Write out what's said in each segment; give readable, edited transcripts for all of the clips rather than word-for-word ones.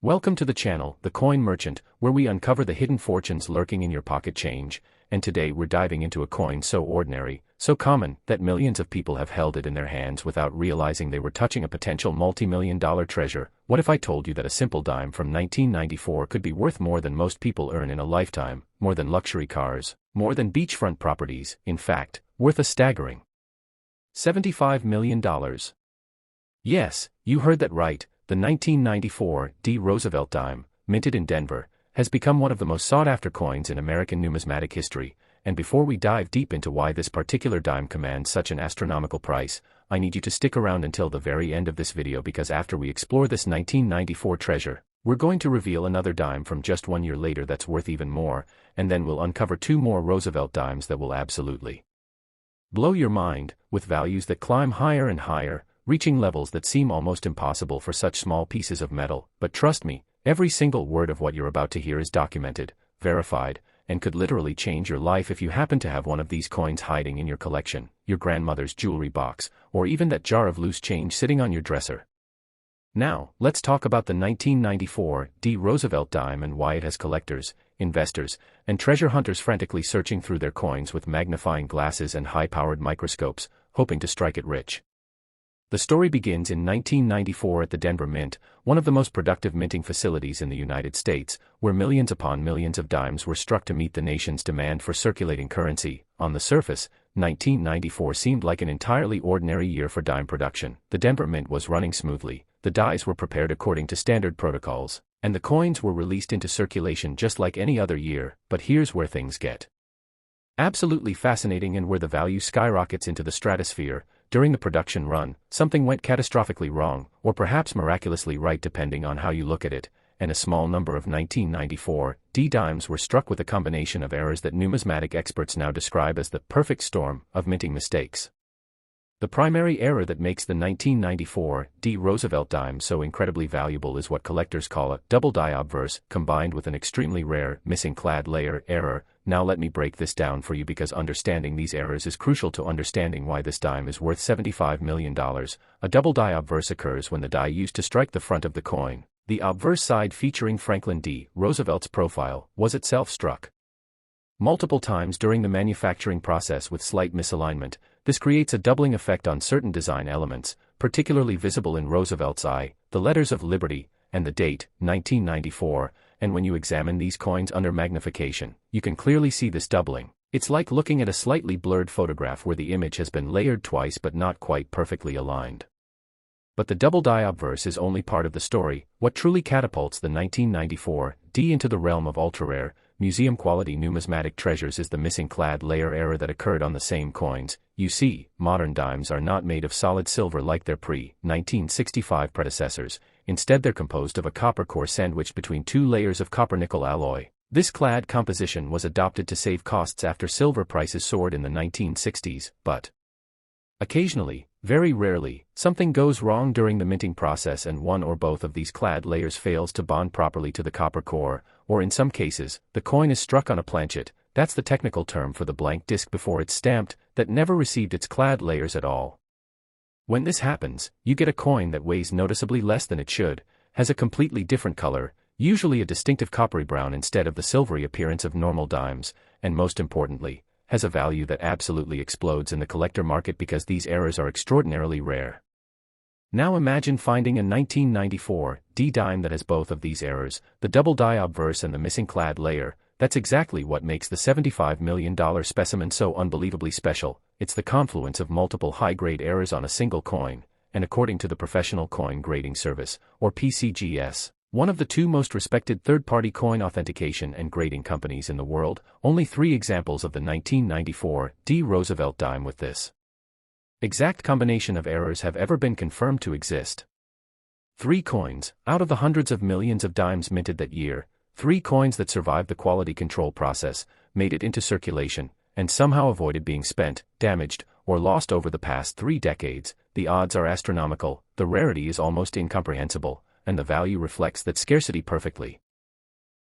Welcome to the channel, The Coin Merchant, where we uncover the hidden fortunes lurking in your pocket change, and today we're diving into a coin so ordinary, so common, that millions of people have held it in their hands without realizing they were touching a potential multi-million-dollar treasure. What if I told you that a simple dime from 1994 could be worth more than most people earn in a lifetime, more than luxury cars, more than beachfront properties, in fact, worth a staggering $75 million? Yes, you heard that right. The 1994 Roosevelt Dime, minted in Denver, has become one of the most sought-after coins in American numismatic history, and before we dive deep into why this particular dime commands such an astronomical price, I need you to stick around until the very end of this video because after we explore this 1994 treasure, we're going to reveal another dime from just 1 year later that's worth even more, and then we'll uncover 2 more Roosevelt dimes that will absolutely blow your mind, with values that climb higher and higher, reaching levels that seem almost impossible for such small pieces of metal. But trust me, every single word of what you're about to hear is documented, verified, and could literally change your life if you happen to have one of these coins hiding in your collection, your grandmother's jewelry box, or even that jar of loose change sitting on your dresser. Now, let's talk about the 1994 Roosevelt dime and why it has collectors, investors, and treasure hunters frantically searching through their coins with magnifying glasses and high-powered microscopes, hoping to strike it rich. The story begins in 1994 at the Denver Mint, one of the most productive minting facilities in the United States, where millions upon millions of dimes were struck to meet the nation's demand for circulating currency. On the surface, 1994 seemed like an entirely ordinary year for dime production. The Denver Mint was running smoothly, the dies were prepared according to standard protocols, and the coins were released into circulation just like any other year. But here's where things get absolutely fascinating and where the value skyrockets into the stratosphere. During the production run, something went catastrophically wrong, or perhaps miraculously right depending on how you look at it, and a small number of 1994 dimes were struck with a combination of errors that numismatic experts now describe as the perfect storm of minting mistakes. The primary error that makes the 1994 Roosevelt dime so incredibly valuable is what collectors call a double die obverse, combined with an extremely rare missing clad layer error. Now let me break this down for you because understanding these errors is crucial to understanding why this dime is worth $75 million. A double die obverse occurs when the die used to strike the front of the coin, the obverse side featuring Franklin D. Roosevelt's profile, was itself struck multiple times during the manufacturing process with slight misalignment. This creates a doubling effect on certain design elements, particularly visible in Roosevelt's eye, the letters of Liberty, and the date, 1994, and when you examine these coins under magnification, you can clearly see this doubling. It's like looking at a slightly blurred photograph where the image has been layered twice but not quite perfectly aligned. But the double die obverse is only part of the story. What truly catapults the 1994 into the realm of ultra-rare, museum-quality numismatic treasures is the missing clad layer error that occurred on the same coins. You see, modern dimes are not made of solid silver like their pre-1965 predecessors. Instead they're composed of a copper core sandwiched between 2 layers of copper-nickel alloy. This clad composition was adopted to save costs after silver prices soared in the 1960s, but occasionally, very rarely, something goes wrong during the minting process and one or both of these clad layers fails to bond properly to the copper core, or in some cases, the coin is struck on a planchet. That's the technical term for the blank disc before it's stamped, that never received its clad layers at all. When this happens, you get a coin that weighs noticeably less than it should, has a completely different color, usually a distinctive coppery brown instead of the silvery appearance of normal dimes, and most importantly, has a value that absolutely explodes in the collector market because these errors are extraordinarily rare. Now imagine finding a 1994 dime that has both of these errors, the double die obverse and the missing clad layer. That's exactly what makes the $75 million specimen so unbelievably special. It's the confluence of multiple high-grade errors on a single coin, and according to the Professional Coin Grading Service, or PCGS, one of the 2 most respected third-party coin authentication and grading companies in the world, only 3 examples of the 1994 Roosevelt dime with this exact combination of errors have ever been confirmed to exist. 3 coins, out of the hundreds of millions of dimes minted that year, 3 coins that survived the quality control process, made it into circulation, and somehow avoided being spent, damaged, or lost over the past 3 decades. The odds are astronomical, the rarity is almost incomprehensible, and the value reflects that scarcity perfectly.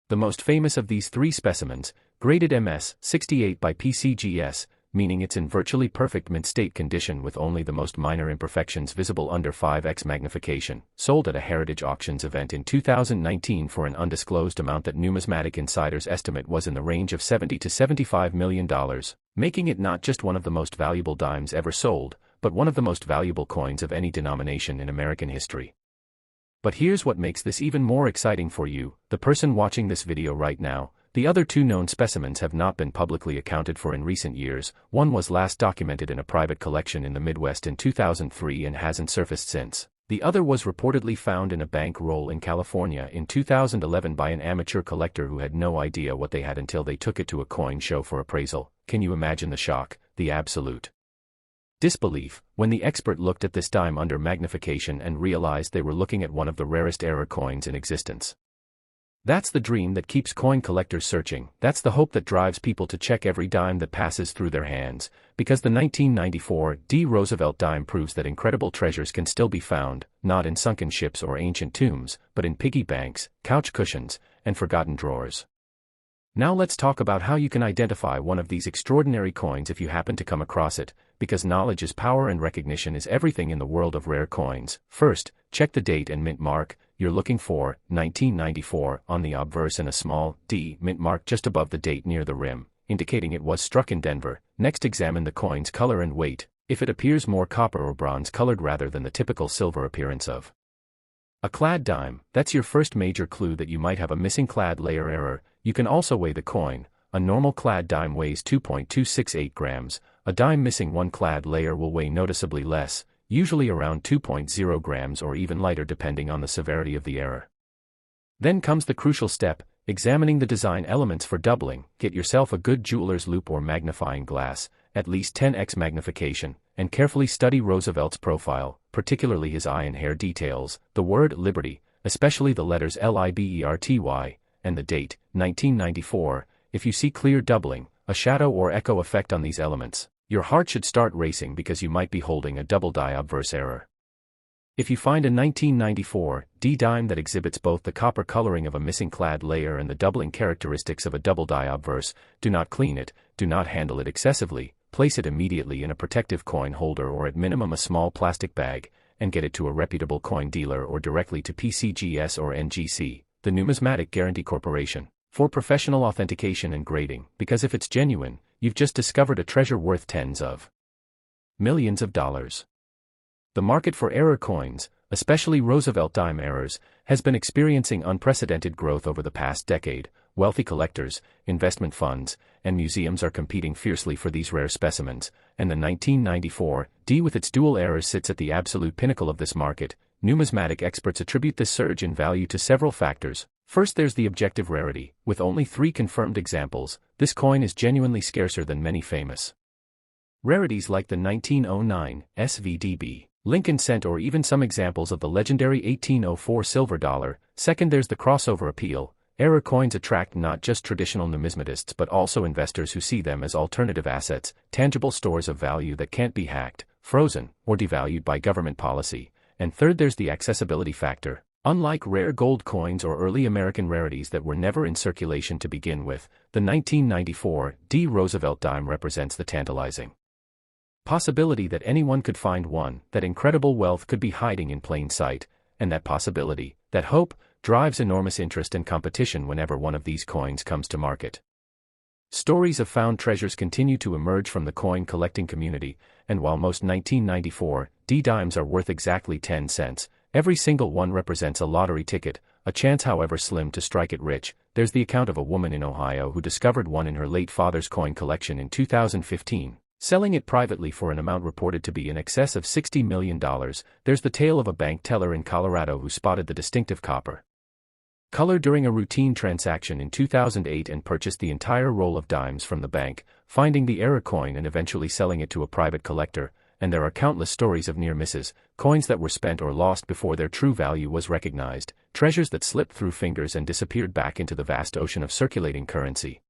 The most famous of these 3 specimens, graded MS 68 by PCGS, meaning it's in virtually perfect mint-state condition with only the most minor imperfections visible under 5x magnification, sold at a Heritage Auctions event in 2019 for an undisclosed amount that numismatic insiders estimate was in the range of $70 to $75 million, making it not just one of the most valuable dimes ever sold, but one of the most valuable coins of any denomination in American history. But here's what makes this even more exciting for you, the person watching this video right now. The other two known specimens have not been publicly accounted for in recent years. One was last documented in a private collection in the Midwest in 2003 and hasn't surfaced since. The other was reportedly found in a bank roll in California in 2011 by an amateur collector who had no idea what they had until they took it to a coin show for appraisal. Can you imagine the shock, the absolute disbelief, when the expert looked at this dime under magnification and realized they were looking at one of the rarest error coins in existence? That's the dream that keeps coin collectors searching. That's the hope that drives people to check every dime that passes through their hands, because the 1994 Roosevelt dime proves that incredible treasures can still be found, not in sunken ships or ancient tombs, but in piggy banks, couch cushions, and forgotten drawers. Now let's talk about how you can identify one of these extraordinary coins if you happen to come across it, because knowledge is power and recognition is everything in the world of rare coins. First, check the date and mint mark. You're looking for 1994 on the obverse and a small D mint mark just above the date near the rim, indicating it was struck in Denver. Next, examine the coin's color and weight. If it appears more copper or bronze colored rather than the typical silver appearance of a clad dime, that's your first major clue that you might have a missing clad layer error. You can also weigh the coin. A normal clad dime weighs 2.268 grams. A dime missing one clad layer will weigh noticeably less, usually around 2.0 grams or even lighter depending on the severity of the error. Then comes the crucial step, examining the design elements for doubling. Get yourself a good jeweler's loupe or magnifying glass, at least 10x magnification, and carefully study Roosevelt's profile, particularly his eye and hair details, the word Liberty, especially the letters LIBERTY, and the date, 1994. If you see clear doubling, a shadow or echo effect on these elements, your heart should start racing because you might be holding a double die obverse error. If you find a 1994 D dime that exhibits both the copper coloring of a missing clad layer and the doubling characteristics of a double die obverse, do not clean it, do not handle it excessively, place it immediately in a protective coin holder or at minimum a small plastic bag, and get it to a reputable coin dealer or directly to PCGS or NGC, the Numismatic Guarantee Corporation, for professional authentication and grading, because if it's genuine, you've just discovered a treasure worth tens of millions of dollars. The market for error coins, especially Roosevelt dime errors, has been experiencing unprecedented growth over the past decade. Wealthy collectors, investment funds, and museums are competing fiercely for these rare specimens, and the 1994 D with its dual errors sits at the absolute pinnacle of this market. Numismatic experts attribute this surge in value to several factors. First, there's the objective rarity. With only 3 confirmed examples, this coin is genuinely scarcer than many famous rarities like the 1909 SVDB, Lincoln cent, or even some examples of the legendary 1804 silver dollar. Second, there's the crossover appeal. Error coins attract not just traditional numismatists but also investors who see them as alternative assets, tangible stores of value that can't be hacked, frozen, or devalued by government policy. And third, there's the accessibility factor. Unlike rare gold coins or early American rarities that were never in circulation to begin with, the 1994 D Roosevelt dime represents the tantalizing possibility that anyone could find one, that incredible wealth could be hiding in plain sight, and that possibility, that hope, drives enormous interest and competition whenever one of these coins comes to market. Stories of found treasures continue to emerge from the coin collecting community, and while most 1994 D dimes are worth exactly 10 cents, every single one represents a lottery ticket, a chance however slim to strike it rich. There's the account of a woman in Ohio who discovered one in her late father's coin collection in 2015, selling it privately for an amount reported to be in excess of $60 million. There's the tale of a bank teller in Colorado who spotted the distinctive copper color during a routine transaction in 2008 and purchased the entire roll of dimes from the bank, finding the error coin and eventually selling it to a private collector. And there are countless stories of near misses, coins that were spent or lost before their true value was recognized, treasures that slipped through fingers and disappeared back into the vast ocean of circulating currency.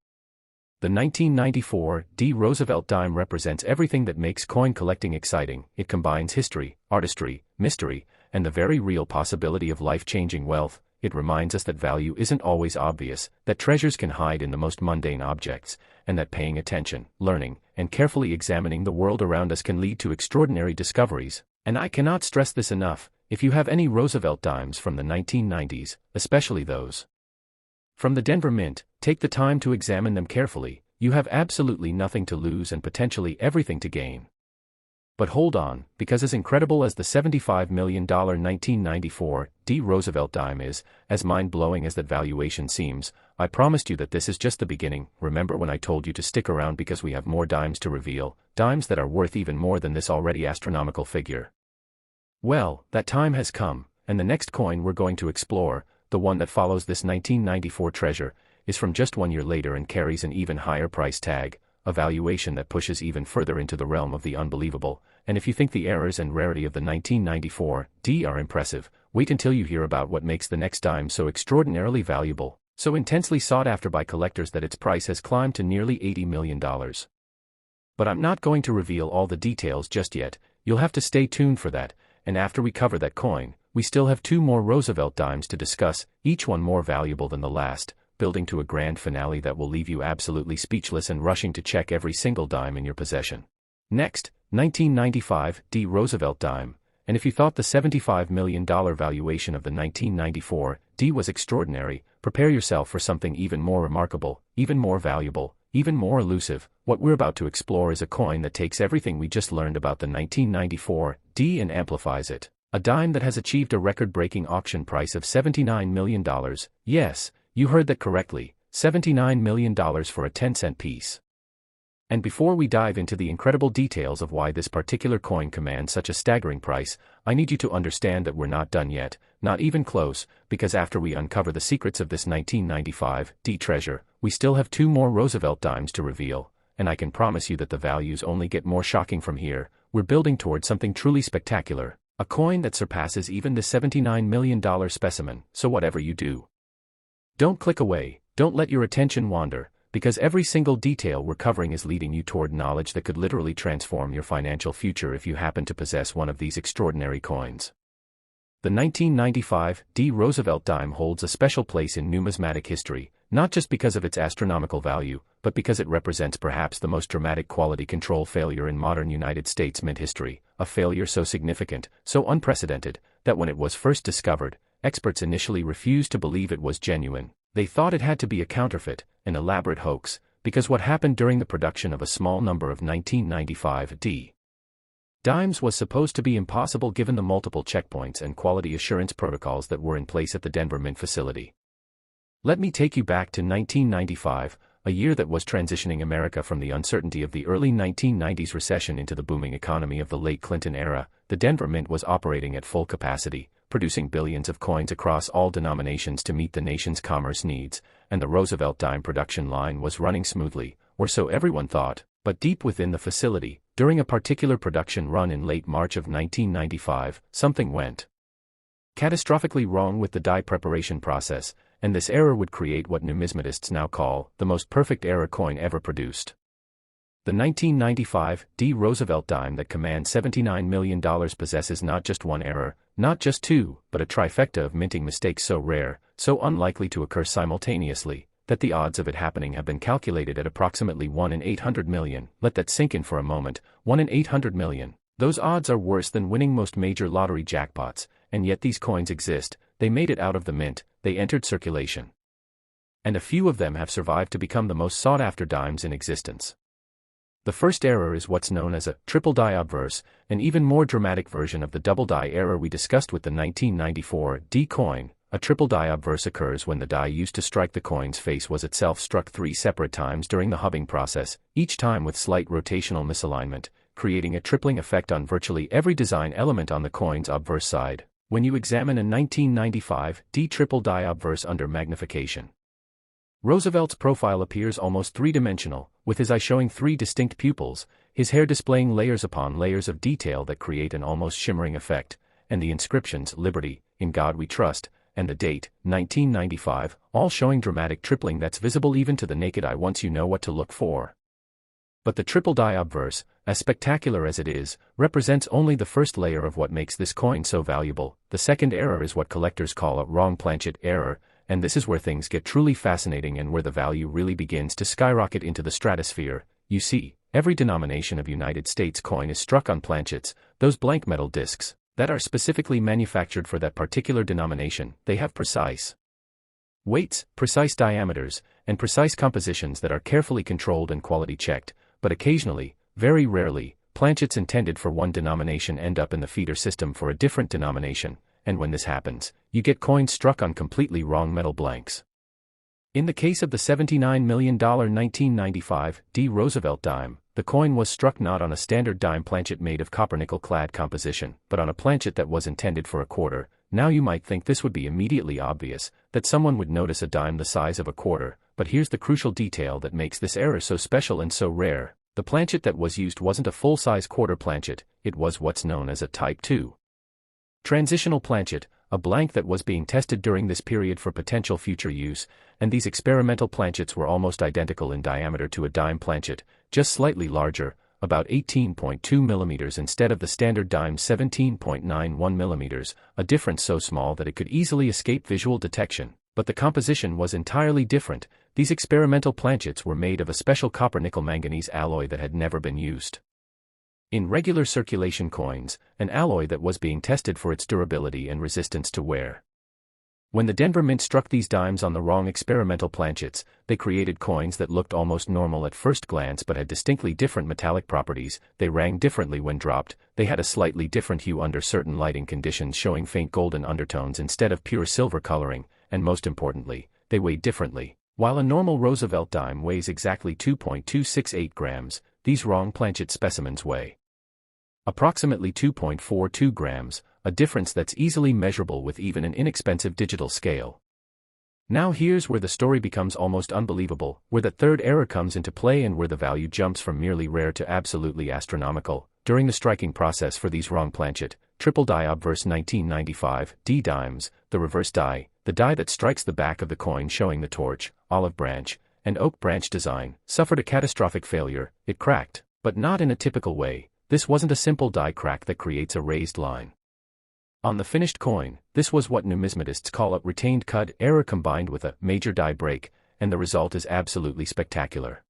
The 1994 D Roosevelt dime represents everything that makes coin collecting exciting. It combines history, artistry, mystery, and the very real possibility of life-changing wealth. It reminds us that value isn't always obvious, that treasures can hide in the most mundane objects, and that paying attention, learning, and carefully examining the world around us can lead to extraordinary discoveries, and I cannot stress this enough. If you have any Roosevelt Dimes from the 1990s, especially those from the Denver Mint, take the time to examine them carefully. You have absolutely nothing to lose and potentially everything to gain. But hold on, because as incredible as the $75 million 1994 D. Roosevelt dime is, as mind-blowing as that valuation seems, I promised you that this is just the beginning. Remember when I told you to stick around because we have more dimes to reveal, dimes that are worth even more than this already astronomical figure? Well, that time has come, and the next coin we're going to explore, the one that follows this 1994 treasure, is from just 1 year later and carries an even higher price tag, a valuation that pushes even further into the realm of the unbelievable. And if you think the errors and rarity of the 1994 D are impressive, wait until you hear about what makes the next dime so extraordinarily valuable, so intensely sought after by collectors that its price has climbed to nearly $80 million. But I'm not going to reveal all the details just yet. You'll have to stay tuned for that, and after we cover that coin, we still have 2 more Roosevelt dimes to discuss, each one more valuable than the last, building to a grand finale that will leave you absolutely speechless and rushing to check every single dime in your possession. Next, 1995 D. Roosevelt dime, and if you thought the $75 million valuation of the 1994 D was extraordinary, prepare yourself for something even more remarkable, even more valuable, even more elusive. What we're about to explore is a coin that takes everything we just learned about the 1994 D and amplifies it. A dime that has achieved a record-breaking auction price of $79 million. Yes, you heard that correctly, $79 million for a 10-cent piece. And before we dive into the incredible details of why this particular coin commands such a staggering price, I need you to understand that we're not done yet, not even close, because after we uncover the secrets of this 1995 D treasure, we still have 2 more Roosevelt dimes to reveal, and I can promise you that the values only get more shocking from here. We're building towards something truly spectacular, a coin that surpasses even the $79 million specimen. So whatever you do, don't click away, don't let your attention wander, because every single detail we're covering is leading you toward knowledge that could literally transform your financial future if you happen to possess one of these extraordinary coins. The 1995 D. Roosevelt dime holds a special place in numismatic history, not just because of its astronomical value, but because it represents perhaps the most dramatic quality control failure in modern United States mint history, a failure so significant, so unprecedented, that when it was first discovered, experts initially refused to believe it was genuine. They thought it had to be a counterfeit, an elaborate hoax, because what happened during the production of a small number of 1995 D dimes was supposed to be impossible given the multiple checkpoints and quality assurance protocols that were in place at the Denver Mint facility. Let me take you back to 1995, a year that was transitioning America from the uncertainty of the early 1990s recession into the booming economy of the late Clinton era. The Denver Mint was operating at full capacity, producing billions of coins across all denominations to meet the nation's commerce needs, and the Roosevelt dime production line was running smoothly, or so everyone thought. But deep within the facility, during a particular production run in late March of 1995, something went catastrophically wrong with the die preparation process, and this error would create what numismatists now call the most perfect error coin ever produced. The 1995 D. Roosevelt dime that commands $79 million possesses not just one error, not just 2, but a trifecta of minting mistakes so rare, so unlikely to occur simultaneously, that the odds of it happening have been calculated at approximately 1 in 800 million. Let that sink in for a moment. 1 in 800 million. Those odds are worse than winning most major lottery jackpots, and yet these coins exist. They made it out of the mint, they entered circulation. And a few of them have survived to become the most sought-after dimes in existence. The first error is what's known as a triple die obverse, an even more dramatic version of the double die error we discussed with the 1994 D coin. A triple die obverse occurs when the die used to strike the coin's face was itself struck 3 separate times during the hubbing process, each time with slight rotational misalignment, creating a tripling effect on virtually every design element on the coin's obverse side. When you examine a 1995 D triple die obverse under magnification, Roosevelt's profile appears almost 3-dimensional, with his eye showing 3 distinct pupils, his hair displaying layers upon layers of detail that create an almost shimmering effect, and the inscriptions "Liberty, in God We Trust," and the date, 1995, all showing dramatic tripling that's visible even to the naked eye once you know what to look for. But the triple die obverse, as spectacular as it is, represents only the first layer of what makes this coin so valuable. The second error is what collectors call a wrong planchet error, and this is where things get truly fascinating and where the value really begins to skyrocket into the stratosphere. You see, every denomination of United States coin is struck on planchets, those blank metal discs, that are specifically manufactured for that particular denomination. They have precise weights, precise diameters, and precise compositions that are carefully controlled and quality checked, but occasionally, very rarely, planchets intended for one denomination end up in the feeder system for a different denomination, and when this happens, you get coins struck on completely wrong metal blanks. In the case of the $79 million 1995 Roosevelt dime, the coin was struck not on a standard dime planchet made of copper-nickel-clad composition, but on a planchet that was intended for a quarter. Now you might think this would be immediately obvious, that someone would notice a dime the size of a quarter, but here's the crucial detail that makes this error so special and so rare. The planchet that was used wasn't a full-size quarter planchet, it was what's known as a Type 2 transitional planchet, a blank that was being tested during this period for potential future use, and these experimental planchets were almost identical in diameter to a dime planchet, just slightly larger, about 18.2 millimeters instead of the standard dime's 17.91 millimeters, a difference so small that it could easily escape visual detection. But the composition was entirely different. These experimental planchets were made of a special copper-nickel manganese alloy that had never been used in regular circulation coins, an alloy that was being tested for its durability and resistance to wear. When the Denver Mint struck these dimes on the wrong experimental planchets, they created coins that looked almost normal at first glance but had distinctly different metallic properties. They rang differently when dropped, they had a slightly different hue under certain lighting conditions, showing faint golden undertones instead of pure silver coloring, and most importantly, they weighed differently. While a normal Roosevelt dime weighs exactly 2.268 grams, these wrong planchet specimens weigh approximately 2.42 grams, a difference that's easily measurable with even an inexpensive digital scale. Now here's where the story becomes almost unbelievable, where the third error comes into play and where the value jumps from merely rare to absolutely astronomical. During the striking process for these wrong planchet, triple die obverse 1995 dimes, the reverse die, the die that strikes the back of the coin showing the torch, olive branch, and oak branch design, suffered a catastrophic failure. It cracked, but not in a typical way. This wasn't a simple die crack that creates a raised line on the finished coin. This was what numismatists call a retained cud error combined with a major die break, and the result is absolutely spectacular.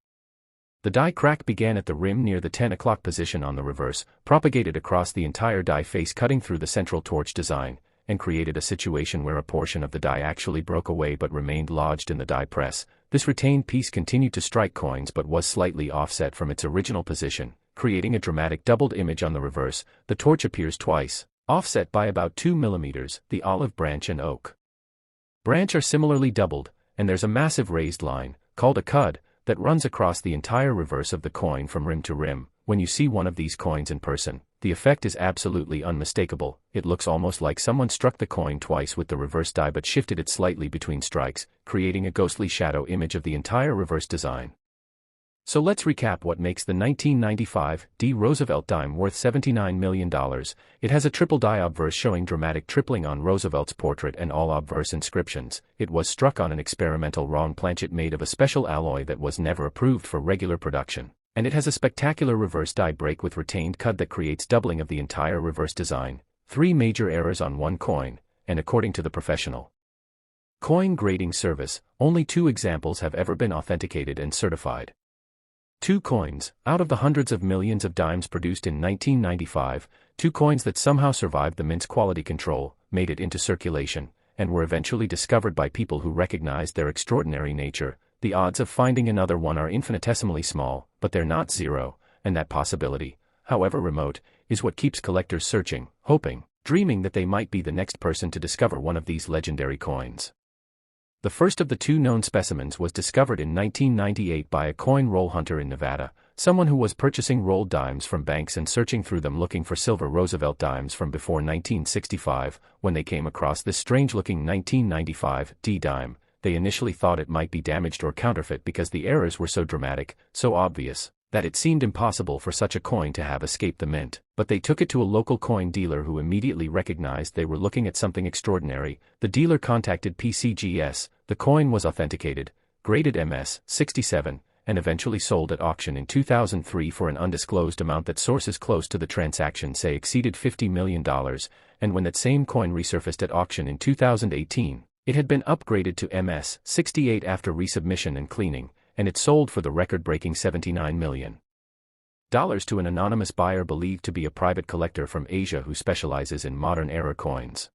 The die crack began at the rim near the 10 o'clock position on the reverse, propagated across the entire die face, cutting through the central torch design, and created a situation where a portion of the die actually broke away but remained lodged in the die press. This retained piece continued to strike coins but was slightly offset from its original position, creating a dramatic doubled image on the reverse. The torch appears twice, offset by about 2 millimeters. The olive branch and oak branch are similarly doubled, and there's a massive raised line, called a cud, that runs across the entire reverse of the coin from rim to rim. When you see one of these coins in person, the effect is absolutely unmistakable. It looks almost like someone struck the coin twice with the reverse die but shifted it slightly between strikes, creating a ghostly shadow image of the entire reverse design. So let's recap what makes the 1995 Roosevelt dime worth $79 million. It has a triple die obverse showing dramatic tripling on Roosevelt's portrait and all obverse inscriptions. It was struck on an experimental wrong planchet made of a special alloy that was never approved for regular production. And it has a spectacular reverse die break with retained cud that creates doubling of the entire reverse design. 3 major errors on one coin, and according to the professional coin grading service, only 2 examples have ever been authenticated and certified. 2 coins, out of the hundreds of millions of dimes produced in 1995, 2 coins that somehow survived the mint's quality control, made it into circulation, and were eventually discovered by people who recognized their extraordinary nature. The odds of finding another one are infinitesimally small, but they're not zero, and that possibility, however remote, is what keeps collectors searching, hoping, dreaming that they might be the next person to discover one of these legendary coins. The first of the 2 known specimens was discovered in 1998 by a coin roll hunter in Nevada, someone who was purchasing rolled dimes from banks and searching through them looking for silver Roosevelt dimes from before 1965. When they came across this strange-looking 1995 dime, they initially thought it might be damaged or counterfeit because the errors were so dramatic, so obvious, that it seemed impossible for such a coin to have escaped the mint. But they took it to a local coin dealer who immediately recognized they were looking at something extraordinary. The dealer contacted PCGS, the coin was authenticated, graded MS-67, and eventually sold at auction in 2003 for an undisclosed amount that sources close to the transaction say exceeded $50 million, and when that same coin resurfaced at auction in 2018, it had been upgraded to MS-68 after resubmission and cleaning, and it sold for the record-breaking $79 million. Dollars to an anonymous buyer believed to be a private collector from Asia who specializes in modern era coins.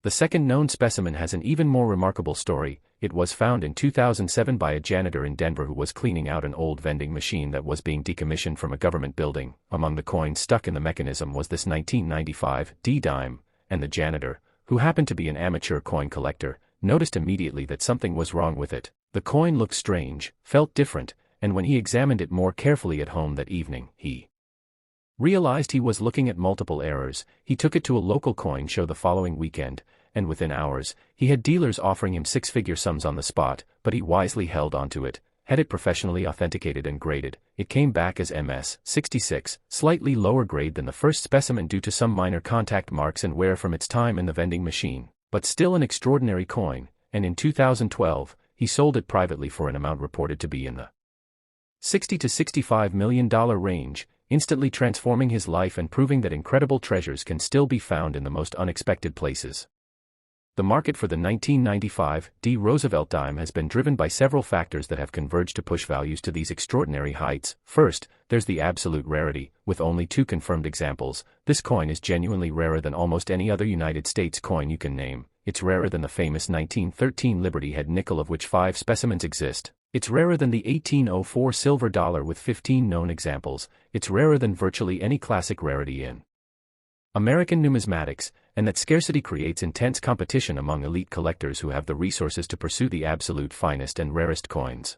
The second known specimen has an even more remarkable story. It was found in 2007 by a janitor in Denver who was cleaning out an old vending machine that was being decommissioned from a government building. Among the coins stuck in the mechanism was this 1995 D-dime, and the janitor, who happened to be an amateur coin collector, noticed immediately that something was wrong with it. The coin looked strange, felt different, and when he examined it more carefully at home that evening, he realized he was looking at multiple errors. He took it to a local coin show the following weekend, and within hours, he had dealers offering him six-figure sums on the spot, but he wisely held onto it, had it professionally authenticated and graded. It came back as MS-66, slightly lower grade than the first specimen due to some minor contact marks and wear from its time in the vending machine, but still an extraordinary coin, and in 2012, he sold it privately for an amount reported to be in the $60 to $65 million range, instantly transforming his life and proving that incredible treasures can still be found in the most unexpected places. The market for the 1995 D Roosevelt dime has been driven by several factors that have converged to push values to these extraordinary heights. First, there's the absolute rarity. With only 2 confirmed examples, this coin is genuinely rarer than almost any other United States coin you can name. It's rarer than the famous 1913 Liberty Head nickel, of which 5 specimens exist. It's rarer than the 1804 silver dollar with 15 known examples. It's rarer than virtually any classic rarity in American numismatics, and that scarcity creates intense competition among elite collectors who have the resources to pursue the absolute finest and rarest coins.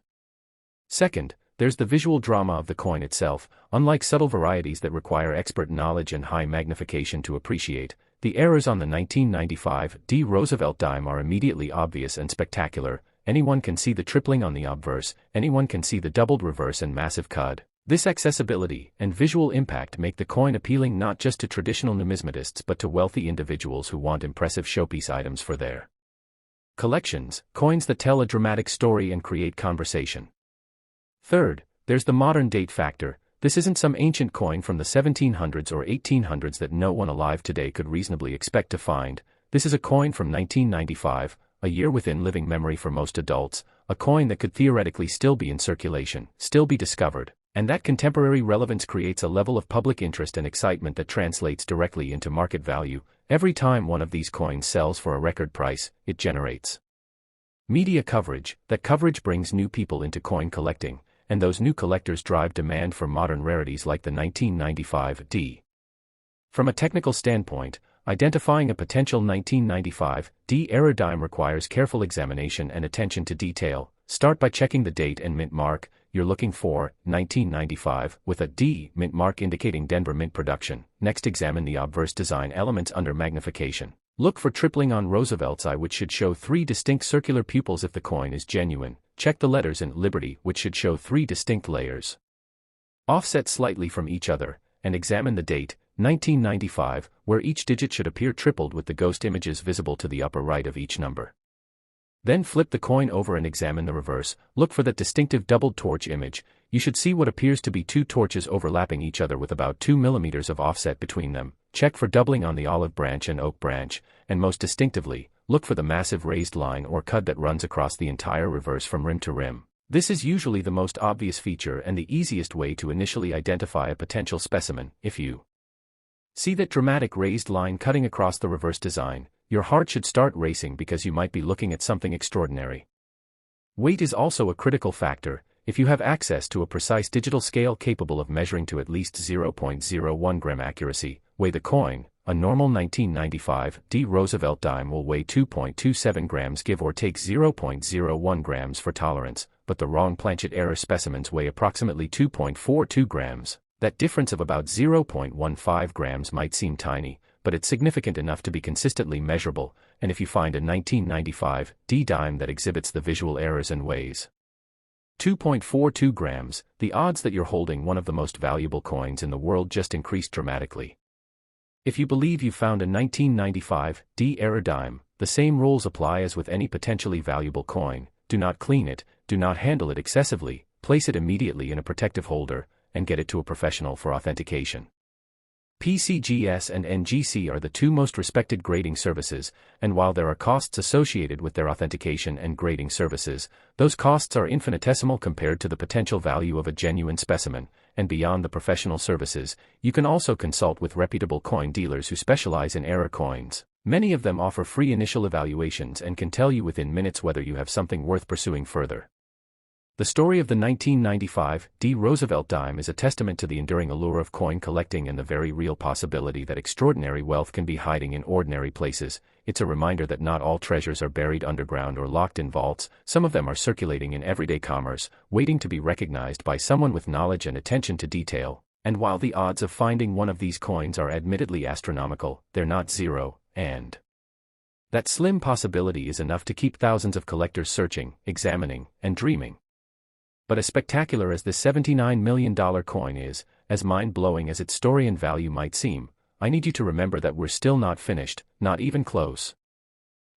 Second, there's the visual drama of the coin itself. Unlike subtle varieties that require expert knowledge and high magnification to appreciate, the errors on the 1995 D Roosevelt dime are immediately obvious and spectacular. Anyone can see the tripling on the obverse, anyone can see the doubled reverse and massive cud. This accessibility and visual impact make the coin appealing not just to traditional numismatists but to wealthy individuals who want impressive showpiece items for their collections, coins that tell a dramatic story and create conversation. Third, there's the modern date factor. This isn't some ancient coin from the 1700s or 1800s that no one alive today could reasonably expect to find. This is a coin from 1995, a year within living memory for most adults, a coin that could theoretically still be in circulation, still be discovered, and that contemporary relevance creates a level of public interest and excitement that translates directly into market value. Every time one of these coins sells for a record price, it generates media coverage. That coverage brings new people into coin collecting, and those new collectors drive demand for modern rarities like the 1995 D. From a technical standpoint, identifying a potential 1995 D era dime requires careful examination and attention to detail. Start by checking the date and mint mark. You're looking for 1995 with a D mint mark indicating Denver mint production. Next, examine the obverse design elements under magnification. Look for tripling on Roosevelt's eye, which should show 3 distinct circular pupils if the coin is genuine. Check the letters in Liberty, which should show 3 distinct layers, offset slightly from each other, and examine the date, 1995, where each digit should appear tripled with the ghost images visible to the upper right of each number. Then flip the coin over and examine the reverse. Look for that distinctive doubled torch image. You should see what appears to be 2 torches overlapping each other with about 2 millimeters of offset between them. Check for doubling on the olive branch and oak branch, and most distinctively, look for the massive raised line or cud that runs across the entire reverse from rim to rim. This is usually the most obvious feature and the easiest way to initially identify a potential specimen. If you see that dramatic raised line cutting across the reverse design, your heart should start racing because you might be looking at something extraordinary. Weight is also a critical factor. If you have access to a precise digital scale capable of measuring to at least 0.01 gram accuracy, weigh the coin. A normal 1995 D Roosevelt dime will weigh 2.27 grams, give or take 0.01 grams for tolerance, but the wrong planchet error specimens weigh approximately 2.42 grams. That difference of about 0.15 grams might seem tiny, but it's significant enough to be consistently measurable, and if you find a 1995 D dime that exhibits the visual errors and weighs 2.42 grams, the odds that you're holding one of the most valuable coins in the world just increased dramatically. If you believe you found a 1995 D era dime, the same rules apply as with any potentially valuable coin. Do not clean it, do not handle it excessively, place it immediately in a protective holder, and get it to a professional for authentication. PCGS and NGC are the 2 most respected grading services, and while there are costs associated with their authentication and grading services, those costs are infinitesimal compared to the potential value of a genuine specimen, and beyond the professional services, you can also consult with reputable coin dealers who specialize in error coins. Many of them offer free initial evaluations and can tell you within minutes whether you have something worth pursuing further. The story of the 1995 Roosevelt Dime is a testament to the enduring allure of coin collecting and the very real possibility that extraordinary wealth can be hiding in ordinary places. It's a reminder that not all treasures are buried underground or locked in vaults. Some of them are circulating in everyday commerce, waiting to be recognized by someone with knowledge and attention to detail. And while the odds of finding one of these coins are admittedly astronomical, they're not zero, and that slim possibility is enough to keep thousands of collectors searching, examining, and dreaming. But as spectacular as this $79 million coin is, as mind-blowing as its story and value might seem, I need you to remember that we're still not finished, not even close.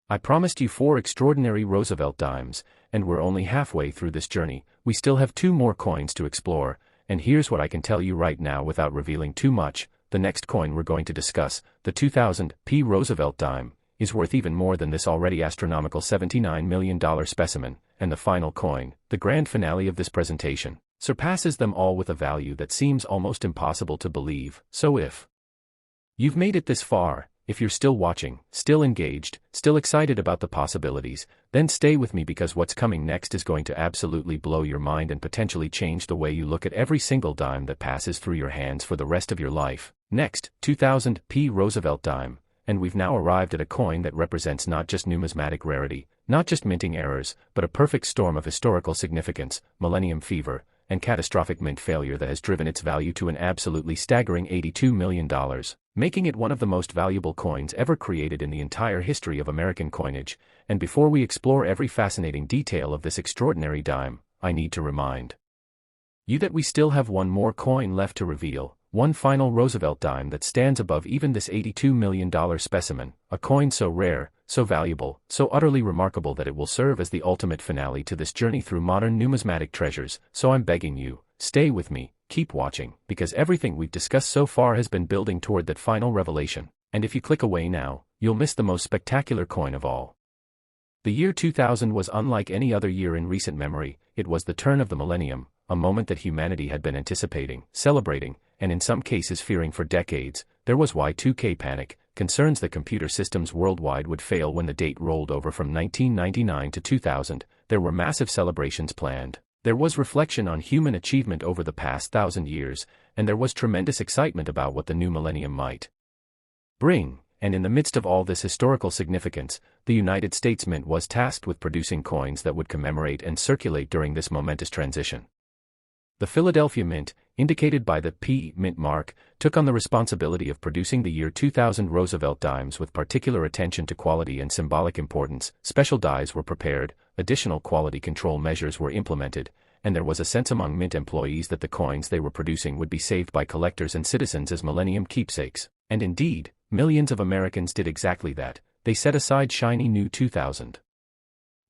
I promised you 4 extraordinary Roosevelt dimes, and we're only halfway through this journey. We still have 2 more coins to explore, and here's what I can tell you right now without revealing too much. The next coin we're going to discuss, the 2000 Roosevelt dime, is worth even more than this already astronomical $79 million specimen, and the final coin, the grand finale of this presentation, surpasses them all with a value that seems almost impossible to believe. So if you've made it this far, if you're still watching, still engaged, still excited about the possibilities, then stay with me because what's coming next is going to absolutely blow your mind and potentially change the way you look at every single dime that passes through your hands for the rest of your life. Next, 2000 Roosevelt dime. And we've now arrived at a coin that represents not just numismatic rarity, not just minting errors, but a perfect storm of historical significance, millennium fever, and catastrophic mint failure that has driven its value to an absolutely staggering $82 million, making it one of the most valuable coins ever created in the entire history of American coinage. And before we explore every fascinating detail of this extraordinary dime, I need to remind you that we still have one more coin left to reveal. One final Roosevelt dime that stands above even this $82 million specimen, a coin so rare, so valuable, so utterly remarkable that it will serve as the ultimate finale to this journey through modern numismatic treasures. So I'm begging you, stay with me, keep watching, because everything we've discussed so far has been building toward that final revelation, and if you click away now, you'll miss the most spectacular coin of all. The year 2000 was unlike any other year in recent memory. It was the turn of the millennium, a moment that humanity had been anticipating, celebrating, and in some cases fearing for decades. There was Y2K panic, concerns that computer systems worldwide would fail when the date rolled over from 1999 to 2000. There were massive celebrations planned. There was reflection on human achievement over the past 1,000 years, and there was tremendous excitement about what the new millennium might bring. And in the midst of all this historical significance, the United States Mint was tasked with producing coins that would commemorate and circulate during this momentous transition. The Philadelphia Mint, indicated by the P Mint mark, took on the responsibility of producing the year 2000 Roosevelt dimes with particular attention to quality and symbolic importance. Special dies were prepared, additional quality control measures were implemented, and there was a sense among Mint employees that the coins they were producing would be saved by collectors and citizens as millennium keepsakes. And indeed, millions of Americans did exactly that. They set aside shiny new 2000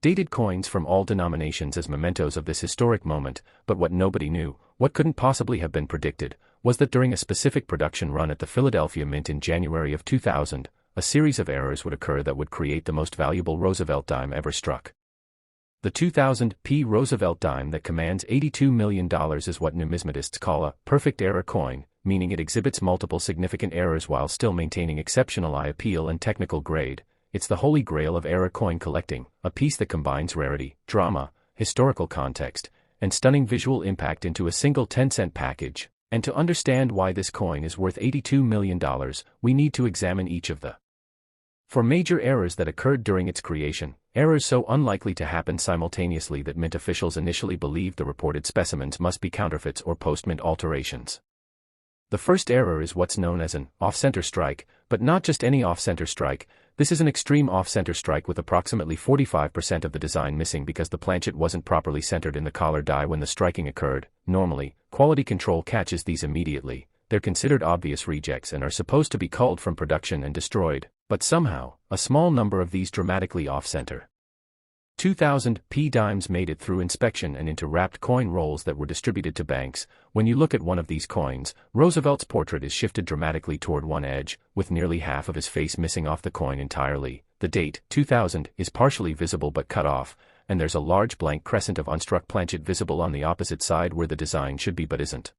dated coins from all denominations as mementos of this historic moment. But what nobody knew, what couldn't possibly have been predicted, was that during a specific production run at the Philadelphia Mint in January of 2000, a series of errors would occur that would create the most valuable Roosevelt dime ever struck. The 2000 Roosevelt dime that commands $82 million is what numismatists call a perfect error coin, meaning it exhibits multiple significant errors while still maintaining exceptional eye appeal and technical grade. It's the holy grail of error coin collecting, a piece that combines rarity, drama, historical context, and stunning visual impact into a single 10-cent package. And to understand why this coin is worth $82 million, we need to examine each of the 4 major errors that occurred during its creation, errors so unlikely to happen simultaneously that Mint officials initially believed the reported specimens must be counterfeits or post-mint alterations. The first error is what's known as an off-center strike, but not just any off-center strike. This is an extreme off-center strike with approximately 45% of the design missing because the planchet wasn't properly centered in the collar die when the striking occurred. Normally, quality control catches these immediately. They're considered obvious rejects and are supposed to be culled from production and destroyed, but somehow, a small number of these dramatically off-center 2000 dimes made it through inspection and into wrapped coin rolls that were distributed to banks. When you look at one of these coins, Roosevelt's portrait is shifted dramatically toward one edge, with nearly half of his face missing off the coin entirely. The date, 2000, is partially visible but cut off, and there's a large blank crescent of unstruck planchet visible on the opposite side where the design should be but isn't.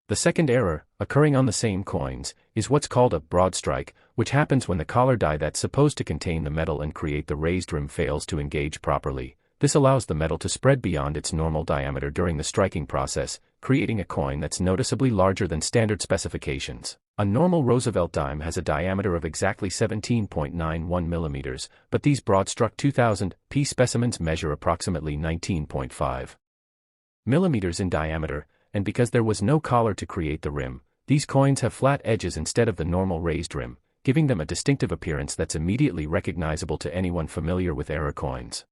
The second error, occurring on the same coins, is what's called a broad strike, which happens when the collar die that's supposed to contain the metal and create the raised rim fails to engage properly. This allows the metal to spread beyond its normal diameter during the striking process, creating a coin that's noticeably larger than standard specifications. A normal Roosevelt dime has a diameter of exactly 17.91 millimeters, but these broad-struck 2000 P specimens measure approximately 19.5 millimeters in diameter, and because there was no collar to create the rim, these coins have flat edges instead of the normal raised rim, giving them a distinctive appearance that's immediately recognizable to anyone familiar with error coins.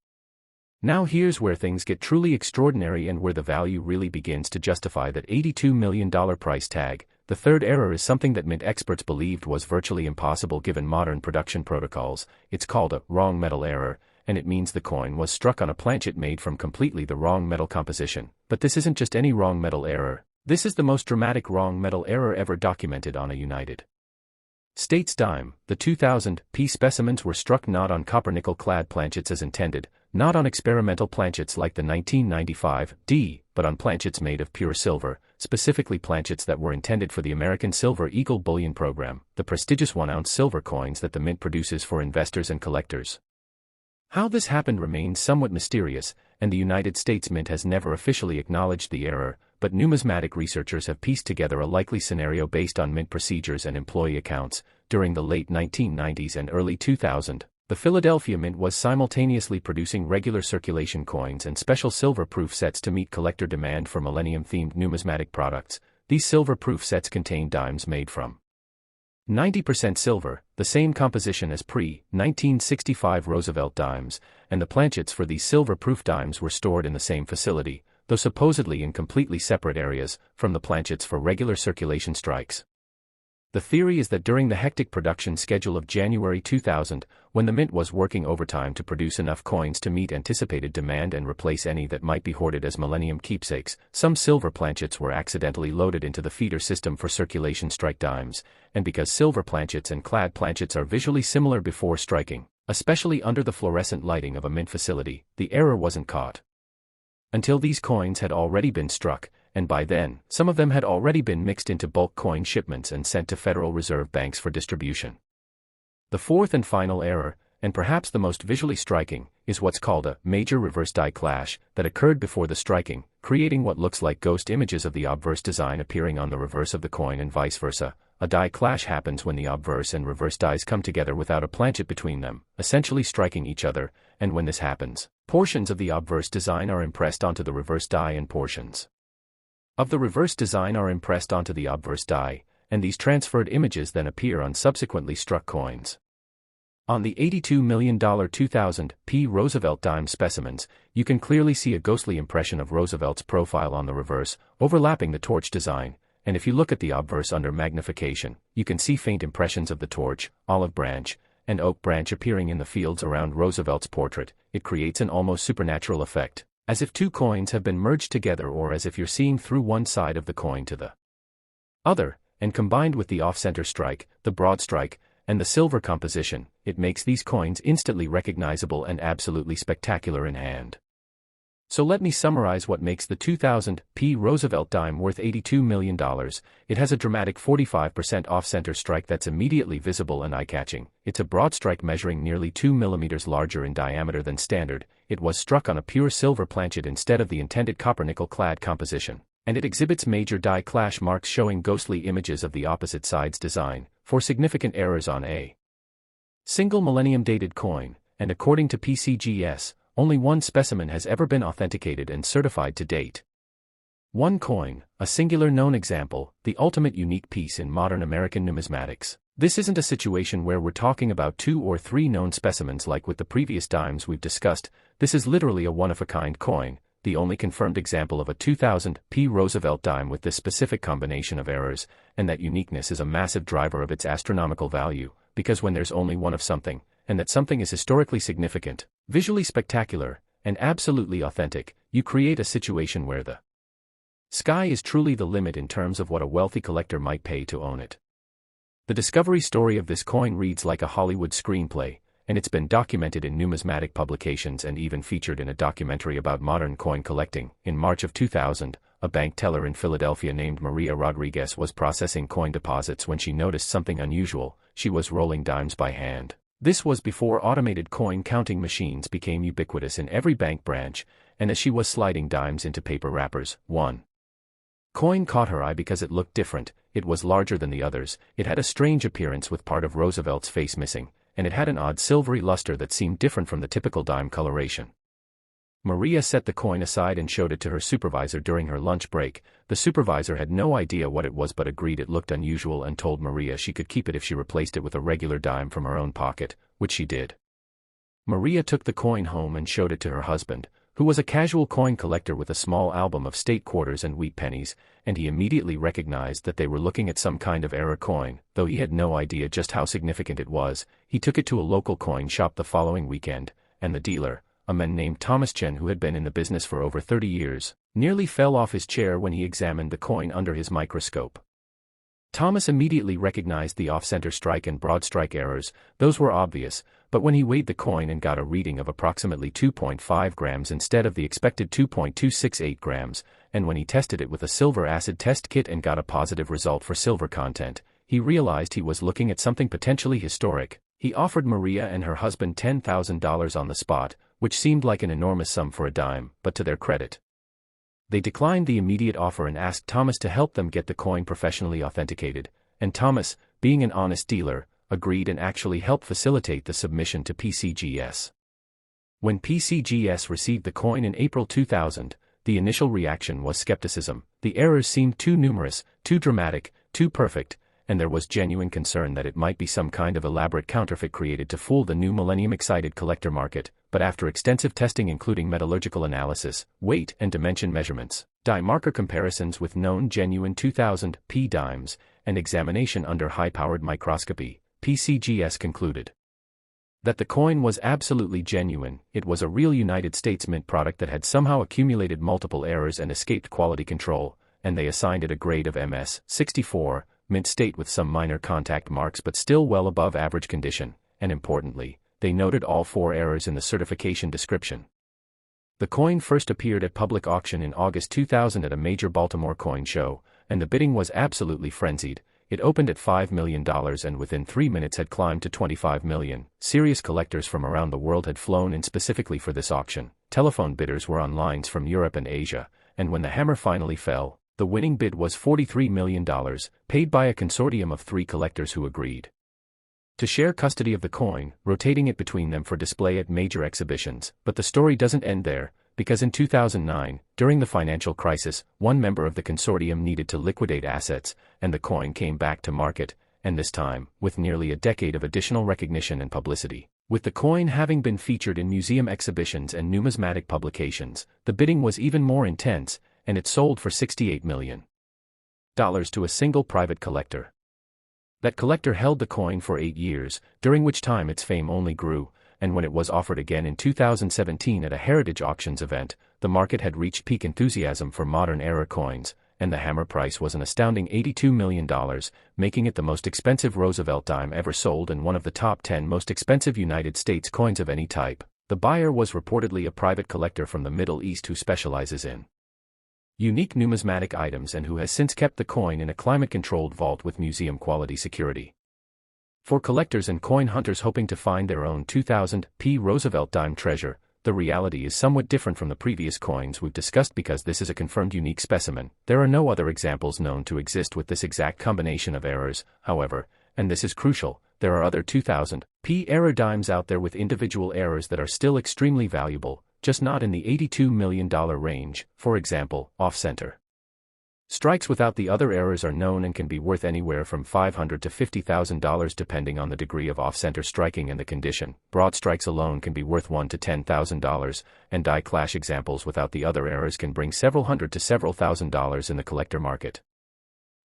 Now here's where things get truly extraordinary and where the value really begins to justify that $82 million price tag. The third error is something that mint experts believed was virtually impossible given modern production protocols. It's called a wrong metal error, and it means the coin was struck on a planchet made from completely the wrong metal composition. But this isn't just any wrong metal error. This is the most dramatic wrong metal error ever documented on a United States dime. The 2000 P specimens were struck not on copper-nickel clad planchets as intended, not on experimental planchets like the 1995 D, but on planchets made of pure silver, specifically planchets that were intended for the American Silver Eagle Bullion Program, the prestigious 1-ounce silver coins that the mint produces for investors and collectors. How this happened remains somewhat mysterious, and the United States Mint has never officially acknowledged the error, but numismatic researchers have pieced together a likely scenario based on mint procedures and employee accounts. During the late 1990s and early 2000s, the Philadelphia Mint was simultaneously producing regular circulation coins and special silver-proof sets to meet collector demand for millennium-themed numismatic products. These silver-proof sets contain dimes made from 90% silver, the same composition as pre-1965 Roosevelt dimes, and the planchets for these silver-proof dimes were stored in the same facility, though supposedly in completely separate areas, from the planchets for regular circulation strikes. The theory is that during the hectic production schedule of January 2000, when the mint was working overtime to produce enough coins to meet anticipated demand and replace any that might be hoarded as millennium keepsakes, some silver planchets were accidentally loaded into the feeder system for circulation strike dimes, and because silver planchets and clad planchets are visually similar before striking, especially under the fluorescent lighting of a mint facility, the error wasn't caught until these coins had already been struck, and by then, some of them had already been mixed into bulk coin shipments and sent to Federal Reserve banks for distribution. The fourth and final error, and perhaps the most visually striking, is what's called a major reverse die clash that occurred before the striking, creating what looks like ghost images of the obverse design appearing on the reverse of the coin and vice versa. A die clash happens when the obverse and reverse dies come together without a planchet between them, essentially striking each other, and when this happens, portions of the obverse design are impressed onto the reverse die and portions of the reverse design are impressed onto the obverse die, and these transferred images then appear on subsequently struck coins. On the $82 million 2000 P Roosevelt dime specimens, you can clearly see a ghostly impression of Roosevelt's profile on the reverse, overlapping the torch design, and if you look at the obverse under magnification, you can see faint impressions of the torch, olive branch, and oak branch appearing in the fields around Roosevelt's portrait. It creates an almost supernatural effect, as if two coins have been merged together or as if you're seeing through one side of the coin to the other, and combined with the off-center strike, the broad strike, and the silver composition, it makes these coins instantly recognizable and absolutely spectacular in hand. So let me summarize what makes the 2000 P Roosevelt dime worth $82 million. It has a dramatic 45% off-center strike that's immediately visible and eye-catching. It's a broad strike measuring nearly 2 millimeters larger in diameter than standard. It was struck on a pure silver planchet instead of the intended copper-nickel clad composition. And it exhibits major die clash marks showing ghostly images of the opposite side's design, for significant errors on a single millennium-dated coin, and according to PCGS, only one specimen has ever been authenticated and certified to date. One coin, a singular known example, the ultimate unique piece in modern American numismatics. This isn't a situation where we're talking about 2 or 3 known specimens like with the previous dimes we've discussed. This is literally a one-of-a-kind coin, the only confirmed example of a 2000 P Roosevelt dime with this specific combination of errors, and that uniqueness is a massive driver of its astronomical value, because when there's only one of something, and that something is historically significant, visually spectacular, and absolutely authentic, you create a situation where the sky is truly the limit in terms of what a wealthy collector might pay to own it. The discovery story of this coin reads like a Hollywood screenplay, and it's been documented in numismatic publications and even featured in a documentary about modern coin collecting. In March of 2000, a bank teller in Philadelphia named Maria Rodriguez was processing coin deposits when she noticed something unusual. She was rolling dimes by hand. This was before automated coin counting machines became ubiquitous in every bank branch, and as she was sliding dimes into paper wrappers, one coin caught her eye because it looked different. It was larger than the others, it had a strange appearance with part of Roosevelt's face missing, and it had an odd silvery luster that seemed different from the typical dime coloration. Maria set the coin aside and showed it to her supervisor during her lunch break. The supervisor had no idea what it was but agreed it looked unusual and told Maria she could keep it if she replaced it with a regular dime from her own pocket, which she did. Maria took the coin home and showed it to her husband, who was a casual coin collector with a small album of state quarters and wheat pennies, and he immediately recognized that they were looking at some kind of error coin. Though he had no idea just how significant it was, he took it to a local coin shop the following weekend, and the dealer, a man named Thomas Chen who had been in the business for over 30 years, nearly fell off his chair when he examined the coin under his microscope. Thomas immediately recognized the off-center strike and broad strike errors. Those were obvious, but when he weighed the coin and got a reading of approximately 2.5 grams instead of the expected 2.268 grams, and when he tested it with a silver acid test kit and got a positive result for silver content, he realized he was looking at something potentially historic. He offered Maria and her husband $10,000 on the spot, which seemed like an enormous sum for a dime, but to their credit, they declined the immediate offer and asked Thomas to help them get the coin professionally authenticated, and Thomas, being an honest dealer, agreed and actually helped facilitate the submission to PCGS. When PCGS received the coin in April 2000, the initial reaction was skepticism. The errors seemed too numerous, too dramatic, too perfect, and there was genuine concern that it might be some kind of elaborate counterfeit created to fool the new millennium-excited collector market. But after extensive testing including metallurgical analysis, weight and dimension measurements, die marker comparisons with known genuine 2000 P dimes, and examination under high-powered microscopy, PCGS concluded that the coin was absolutely genuine. It was a real United States Mint product that had somehow accumulated multiple errors and escaped quality control, and they assigned it a grade of MS 64, mint state with some minor contact marks but still well above average condition, and importantly, they noted all 4 errors in the certification description. The coin first appeared at public auction in August 2000 at a major Baltimore coin show, and the bidding was absolutely frenzied. It opened at $5 million and within 3 minutes had climbed to $25 million. Serious collectors from around the world had flown in specifically for this auction. Telephone bidders were on lines from Europe and Asia, and when the hammer finally fell, the winning bid was $43 million, paid by a consortium of 3 collectors who agreed to share custody of the coin, rotating it between them for display at major exhibitions. But the story doesn't end there, because in 2009, during the financial crisis, one member of the consortium needed to liquidate assets, and the coin came back to market, and this time, with nearly a decade of additional recognition and publicity. With the coin having been featured in museum exhibitions and numismatic publications, the bidding was even more intense, and it sold for $68 million to a single private collector. That collector held the coin for 8 years, during which time its fame only grew, and when it was offered again in 2017 at a Heritage Auctions event, the market had reached peak enthusiasm for modern era coins, and the hammer price was an astounding $82 million, making it the most expensive Roosevelt dime ever sold and one of the top 10 most expensive United States coins of any type. The buyer was reportedly a private collector from the Middle East who specializes in unique numismatic items and who has since kept the coin in a climate-controlled vault with museum-quality security. For collectors and coin hunters hoping to find their own 2000 P Roosevelt dime treasure, the reality is somewhat different from the previous coins we've discussed because this is a confirmed unique specimen. There are no other examples known to exist with this exact combination of errors, however, and this is crucial, there are other 2000 P error dimes out there with individual errors that are still extremely valuable, just not in the $82 million range. For example, off-center strikes without the other errors are known and can be worth anywhere from $500 to $50,000 depending on the degree of off-center striking and the condition. Broad strikes alone can be worth $1,000 to $10,000, and die clash examples without the other errors can bring several hundred to several $1,000s in the collector market.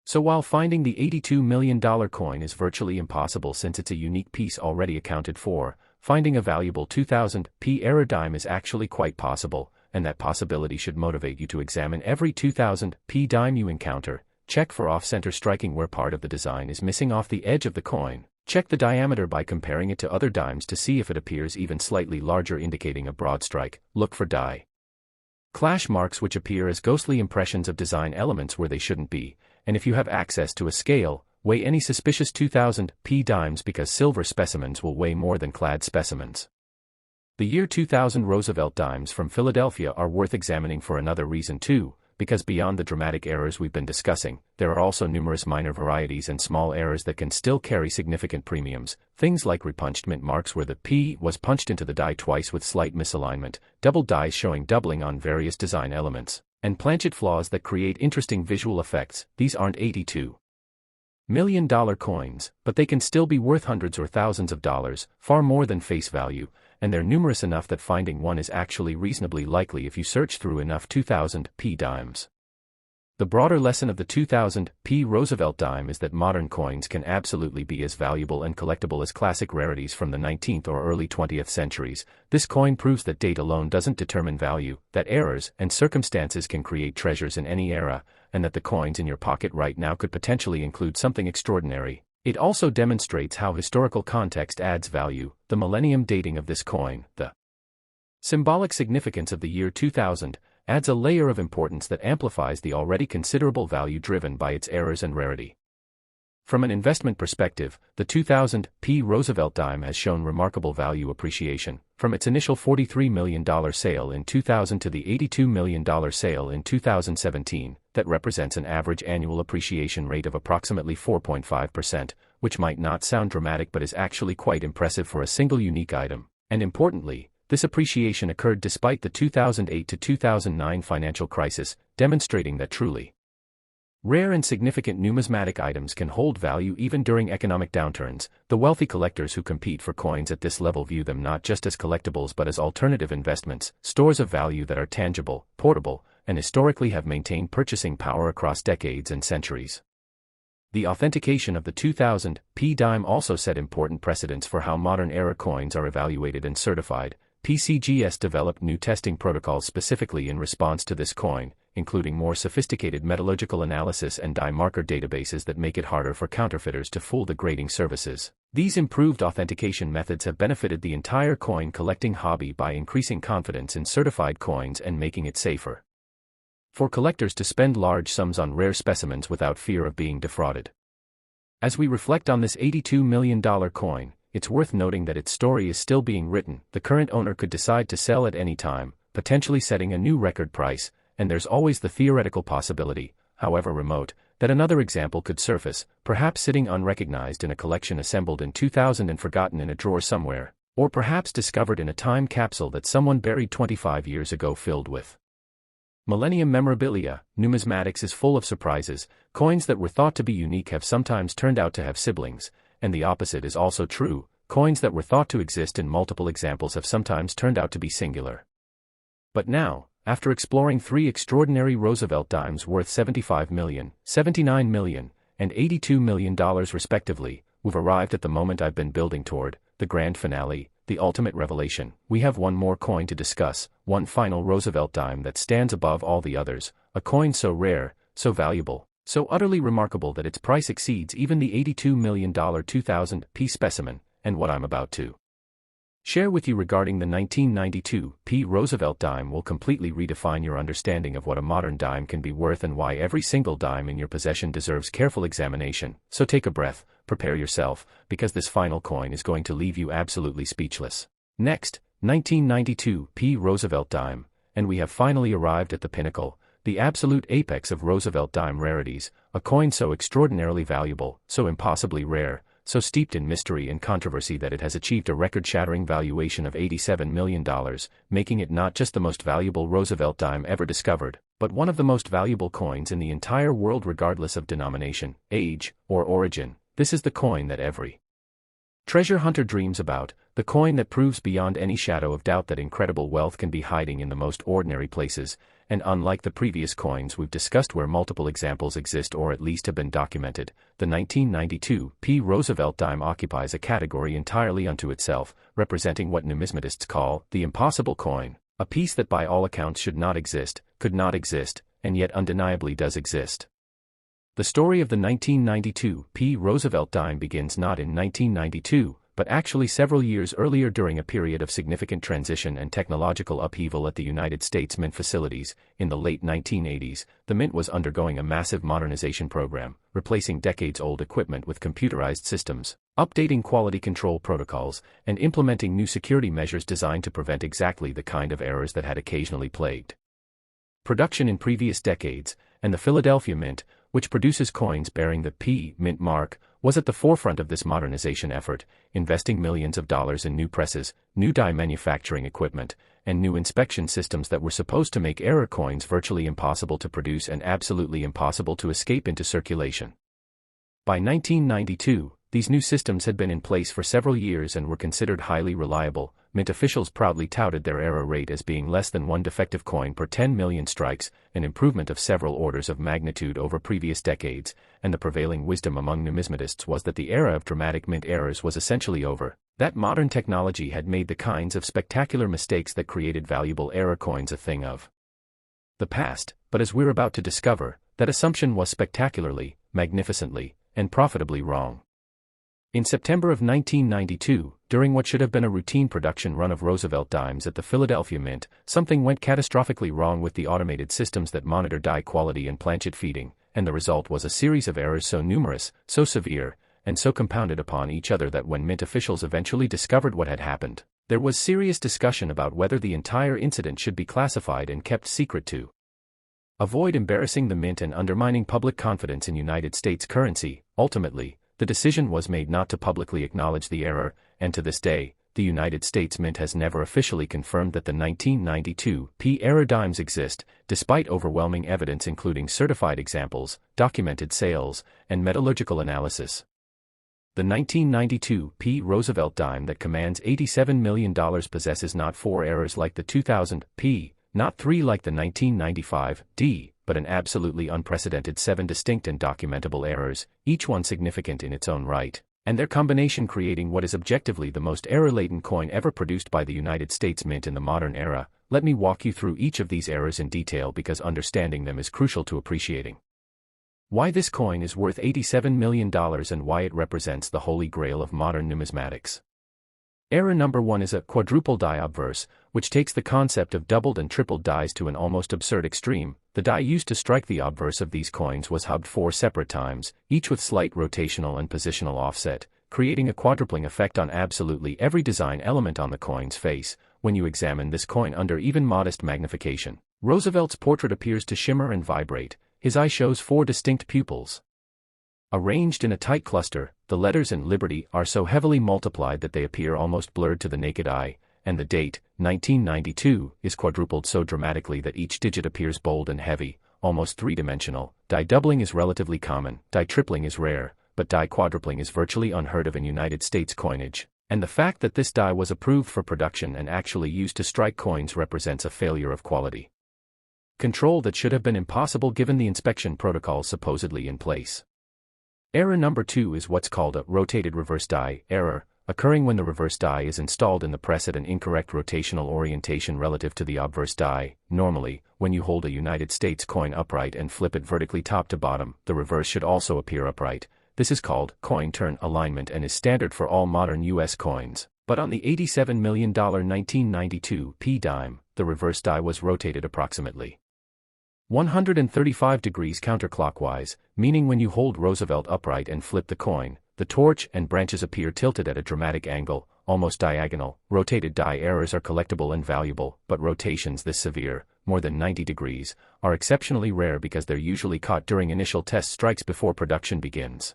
So while finding the $82 million coin is virtually impossible since it's a unique piece already accounted for, finding a valuable 2000 P error dime is actually quite possible, and that possibility should motivate you to examine every 2000 P dime you encounter. Check for off-center striking where part of the design is missing off the edge of the coin. Check the diameter by comparing it to other dimes to see if it appears even slightly larger, indicating a broad strike. Look for die Clash marks which appear as ghostly impressions of design elements where they shouldn't be, and if you have access to a scale, weigh any suspicious 2000 P dimes because silver specimens will weigh more than clad specimens. The year 2000 Roosevelt dimes from Philadelphia are worth examining for another reason too, because beyond the dramatic errors we've been discussing, there are also numerous minor varieties and small errors that can still carry significant premiums, things like repunched mint marks where the P was punched into the die twice with slight misalignment, doubled dies showing doubling on various design elements, and planchet flaws that create interesting visual effects. These aren't $82 million coins, but they can still be worth hundreds or thousands of dollars, far more than face value, and they're numerous enough that finding one is actually reasonably likely if you search through enough 2000 P dimes. The broader lesson of the 2000 P Roosevelt dime is that modern coins can absolutely be as valuable and collectible as classic rarities from the 19th or early 20th centuries. This coin proves that date alone doesn't determine value, that errors and circumstances can create treasures in any era, and that the coins in your pocket right now could potentially include something extraordinary. It also demonstrates how historical context adds value, the millennium dating of this coin, the symbolic significance of the year 2000, adds a layer of importance that amplifies the already considerable value driven by its errors and rarity. From an investment perspective, the 2000 P Roosevelt dime has shown remarkable value appreciation, from its initial $43 million sale in 2000 to the $82 million sale in 2017, that represents an average annual appreciation rate of approximately 4.5%, which might not sound dramatic but is actually quite impressive for a single unique item. And importantly, this appreciation occurred despite the 2008 to 2009 financial crisis, demonstrating that truly rare and significant numismatic items can hold value even during economic downturns. The wealthy collectors who compete for coins at this level view them not just as collectibles but as alternative investments, stores of value that are tangible, portable, and historically have maintained purchasing power across decades and centuries. The authentication of the 2000 P dime also set important precedents for how modern-era coins are evaluated and certified. PCGS developed new testing protocols specifically in response to this coin, including more sophisticated metallurgical analysis and die marker databases that make it harder for counterfeiters to fool the grading services. These improved authentication methods have benefited the entire coin collecting hobby by increasing confidence in certified coins and making it safer for collectors to spend large sums on rare specimens without fear of being defrauded. As we reflect on this $82 million coin, it's worth noting that its story is still being written. The current owner could decide to sell at any time, potentially setting a new record price, and there's always the theoretical possibility, however remote, that another example could surface, perhaps sitting unrecognized in a collection assembled in 2000 and forgotten in a drawer somewhere, or perhaps discovered in a time capsule that someone buried 25 years ago filled with millennium memorabilia. Numismatics is full of surprises. Coins that were thought to be unique have sometimes turned out to have siblings, and the opposite is also true. Coins that were thought to exist in multiple examples have sometimes turned out to be singular. But now, after exploring three extraordinary Roosevelt dimes worth $75 million, $79 million, and $82 million respectively, we've arrived at the moment I've been building toward, the grand finale, the ultimate revelation. We have one more coin to discuss, one final Roosevelt dime that stands above all the others, a coin so rare, so valuable, so utterly remarkable that its price exceeds even the $82 million 2000 P specimen, and what I'm about to share with you regarding the 1992 P Roosevelt dime will completely redefine your understanding of what a modern dime can be worth and why every single dime in your possession deserves careful examination. So take a breath, prepare yourself, because this final coin is going to leave you absolutely speechless. Next, 1992 P Roosevelt dime, and we have finally arrived at the pinnacle, the absolute apex of Roosevelt dime rarities, a coin so extraordinarily valuable, so impossibly rare, so steeped in mystery and controversy that it has achieved a record-shattering valuation of $87 million, making it not just the most valuable Roosevelt dime ever discovered, but one of the most valuable coins in the entire world regardless of denomination, age, or origin. This is the coin that every treasure hunter dreams about, the coin that proves beyond any shadow of doubt that incredible wealth can be hiding in the most ordinary places, and unlike the previous coins we've discussed where multiple examples exist or at least have been documented, the 1992 P Roosevelt dime occupies a category entirely unto itself, representing what numismatists call the impossible coin, a piece that by all accounts should not exist, could not exist, and yet undeniably does exist. The story of the 1992 P Roosevelt dime begins not in 1992, but actually several years earlier during a period of significant transition and technological upheaval at the United States Mint facilities. In the late 1980s, the Mint was undergoing a massive modernization program, replacing decades-old equipment with computerized systems, updating quality control protocols, and implementing new security measures designed to prevent exactly the kind of errors that had occasionally plagued production in previous decades. And the Philadelphia Mint, which produces coins bearing the P Mint mark, was at the forefront of this modernization effort, investing millions of dollars in new presses, new die manufacturing equipment, and new inspection systems that were supposed to make error coins virtually impossible to produce and absolutely impossible to escape into circulation. By 1992, these new systems had been in place for several years and were considered highly reliable. Mint officials proudly touted their error rate as being less than one defective coin per 10 million strikes, an improvement of several orders of magnitude over previous decades, and the prevailing wisdom among numismatists was that the era of dramatic mint errors was essentially over, that modern technology had made the kinds of spectacular mistakes that created valuable error coins a thing of the past. But as we're about to discover, that assumption was spectacularly, magnificently, and profitably wrong. In September of 1992, during what should have been a routine production run of Roosevelt Dimes at the Philadelphia Mint, something went catastrophically wrong with the automated systems that monitor die quality and planchet feeding, and the result was a series of errors so numerous, so severe, and so compounded upon each other that when Mint officials eventually discovered what had happened, there was serious discussion about whether the entire incident should be classified and kept secret to avoid embarrassing the Mint and undermining public confidence in United States currency. Ultimately, the decision was made not to publicly acknowledge the error, and to this day, the United States Mint has never officially confirmed that the 1992 P error dimes exist, despite overwhelming evidence including certified examples, documented sales, and metallurgical analysis. The 1992 P Roosevelt dime that commands $87 million possesses not 4 errors like the 2000 P, not 3 like the 1995 D, but an absolutely unprecedented 7 distinct and documentable errors, each one significant in its own right, and their combination creating what is objectively the most error-laden coin ever produced by the United States Mint in the modern era. Let me walk you through each of these errors in detail because understanding them is crucial to appreciating why this coin is worth $87 million and why it represents the holy grail of modern numismatics. Error number 1 is a quadruple die obverse, which takes the concept of doubled and tripled dies to an almost absurd extreme. The die used to strike the obverse of these coins was hubbed 4 separate times, each with slight rotational and positional offset, creating a quadrupling effect on absolutely every design element on the coin's face. When you examine this coin under even modest magnification, Roosevelt's portrait appears to shimmer and vibrate. His eye shows 4 distinct pupils arranged in a tight cluster. The letters in Liberty are so heavily multiplied that they appear almost blurred to the naked eye, and the date, 1992, is quadrupled so dramatically that each digit appears bold and heavy, almost three-dimensional. Die doubling is relatively common, die tripling is rare, but die quadrupling is virtually unheard of in United States coinage, and the fact that this die was approved for production and actually used to strike coins represents a failure of quality control that should have been impossible given the inspection protocols supposedly in place. Error number 2 is what's called a rotated reverse die error, occurring when the reverse die is installed in the press at an incorrect rotational orientation relative to the obverse die. Normally, when you hold a United States coin upright and flip it vertically top to bottom, the reverse should also appear upright. This is called coin turn alignment and is standard for all modern U.S. coins. But on the $87 million 1992 P dime, the reverse die was rotated approximately 135 degrees counterclockwise, meaning when you hold Roosevelt upright and flip the coin, the torch and branches appear tilted at a dramatic angle, almost diagonal. Rotated die errors are collectible and valuable, but rotations this severe, more than 90 degrees, are exceptionally rare because they're usually caught during initial test strikes before production begins.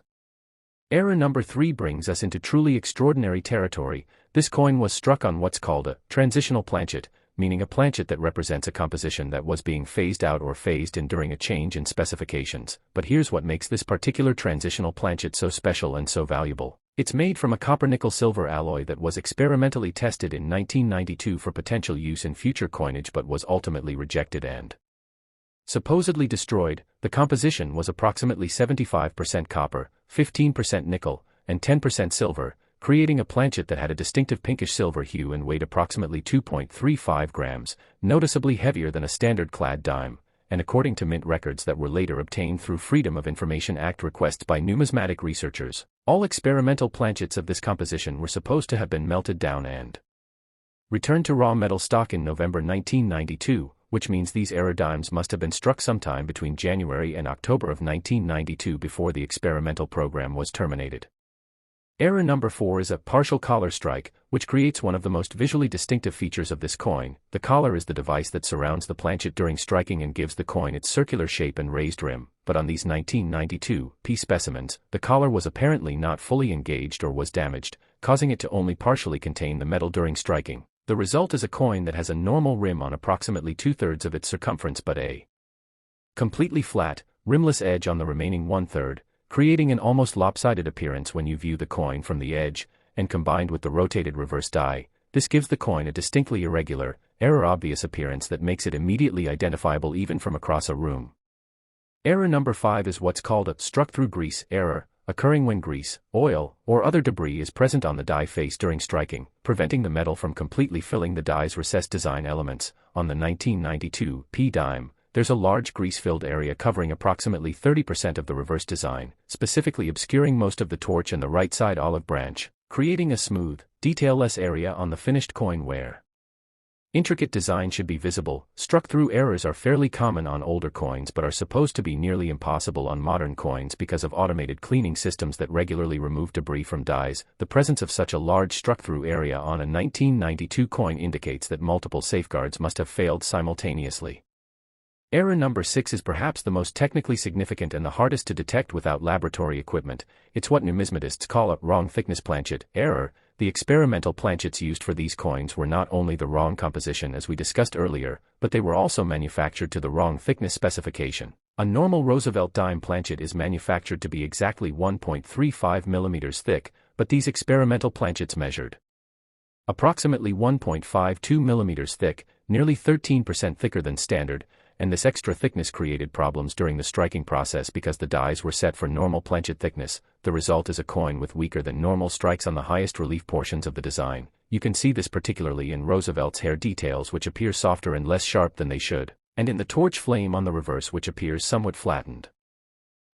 Error number 3 brings us into truly extraordinary territory. This coin was struck on what's called a transitional planchet, meaning a planchet that represents a composition that was being phased out or phased in during a change in specifications. But here's what makes this particular transitional planchet so special and so valuable. It's made from a copper-nickel-silver alloy that was experimentally tested in 1992 for potential use in future coinage but was ultimately rejected and supposedly destroyed. The composition was approximately 75% copper, 15% nickel, and 10% silver, creating a planchet that had a distinctive pinkish silver hue and weighed approximately 2.35 grams, noticeably heavier than a standard clad dime, and according to mint records that were later obtained through Freedom of Information Act requests by numismatic researchers, All experimental planchets of this composition were supposed to have been melted down and returned to raw metal stock in November 1992, which means these error dimes must have been struck sometime between January and October of 1992 before the experimental program was terminated. Error number 4 is a partial collar strike, which creates one of the most visually distinctive features of this coin. The collar is the device that surrounds the planchet during striking and gives the coin its circular shape and raised rim, but on these 1992 P specimens, the collar was apparently not fully engaged or was damaged, causing it to only partially contain the metal during striking. The result is a coin that has a normal rim on approximately 2/3 of its circumference but a completely flat, rimless edge on the remaining 1/3, creating an almost lopsided appearance when you view the coin from the edge, and combined with the rotated reverse die, this gives the coin a distinctly irregular, error-obvious appearance that makes it immediately identifiable even from across a room. Error number 5 is what's called a struck-through grease error, occurring when grease, oil, or other debris is present on the die face during striking, preventing the metal from completely filling the die's recessed design elements. On the 1992 P dime, there's a large grease-filled area covering approximately 30% of the reverse design, specifically obscuring most of the torch and the right side olive branch, creating a smooth, detail-less area on the finished coin where intricate design should be visible. Struck-through errors are fairly common on older coins but are supposed to be nearly impossible on modern coins because of automated cleaning systems that regularly remove debris from dies. The presence of such a large struck-through area on a 1992 coin indicates that multiple safeguards must have failed simultaneously. Error number 6 is perhaps the most technically significant and the hardest to detect without laboratory equipment. It's what numismatists call a wrong thickness planchet error. The experimental planchets used for these coins were not only the wrong composition as we discussed earlier, but they were also manufactured to the wrong thickness specification. A normal Roosevelt dime planchet is manufactured to be exactly 1.35 millimeters thick, but these experimental planchets measured approximately 1.52 millimeters thick, nearly 13% thicker than standard, and this extra thickness created problems during the striking process because the dies were set for normal planchet thickness. The result is a coin with weaker than normal strikes on the highest relief portions of the design. You can see this particularly in Roosevelt's hair details, which appear softer and less sharp than they should, and in the torch flame on the reverse, which appears somewhat flattened.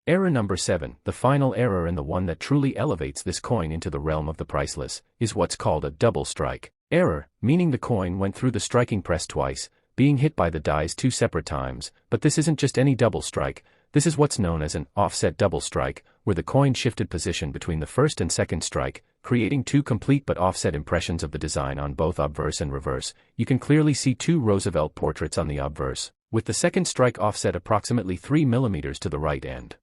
Error number 7, the final error and the one that truly elevates this coin into the realm of the priceless, is what's called a double strike error, meaning the coin went through the striking press twice, being hit by the dies 2 separate times. But this isn't just any double strike. This is what's known as an offset double strike, where the coin shifted position between the first and second strike, creating 2 complete but offset impressions of the design on both obverse and reverse. You can clearly see 2 Roosevelt portraits on the obverse, with the second strike offset approximately 3 millimeters to the right end,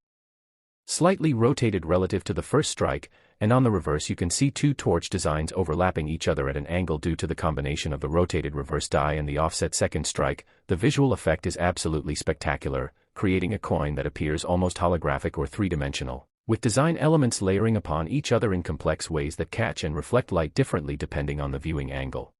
slightly rotated relative to the first strike, and on the reverse you can see 2 torch designs overlapping each other at an angle due to the combination of the rotated reverse die and the offset second strike. The visual effect is absolutely spectacular, creating a coin that appears almost holographic or three-dimensional, with design elements layering upon each other in complex ways that catch and reflect light differently depending on the viewing angle.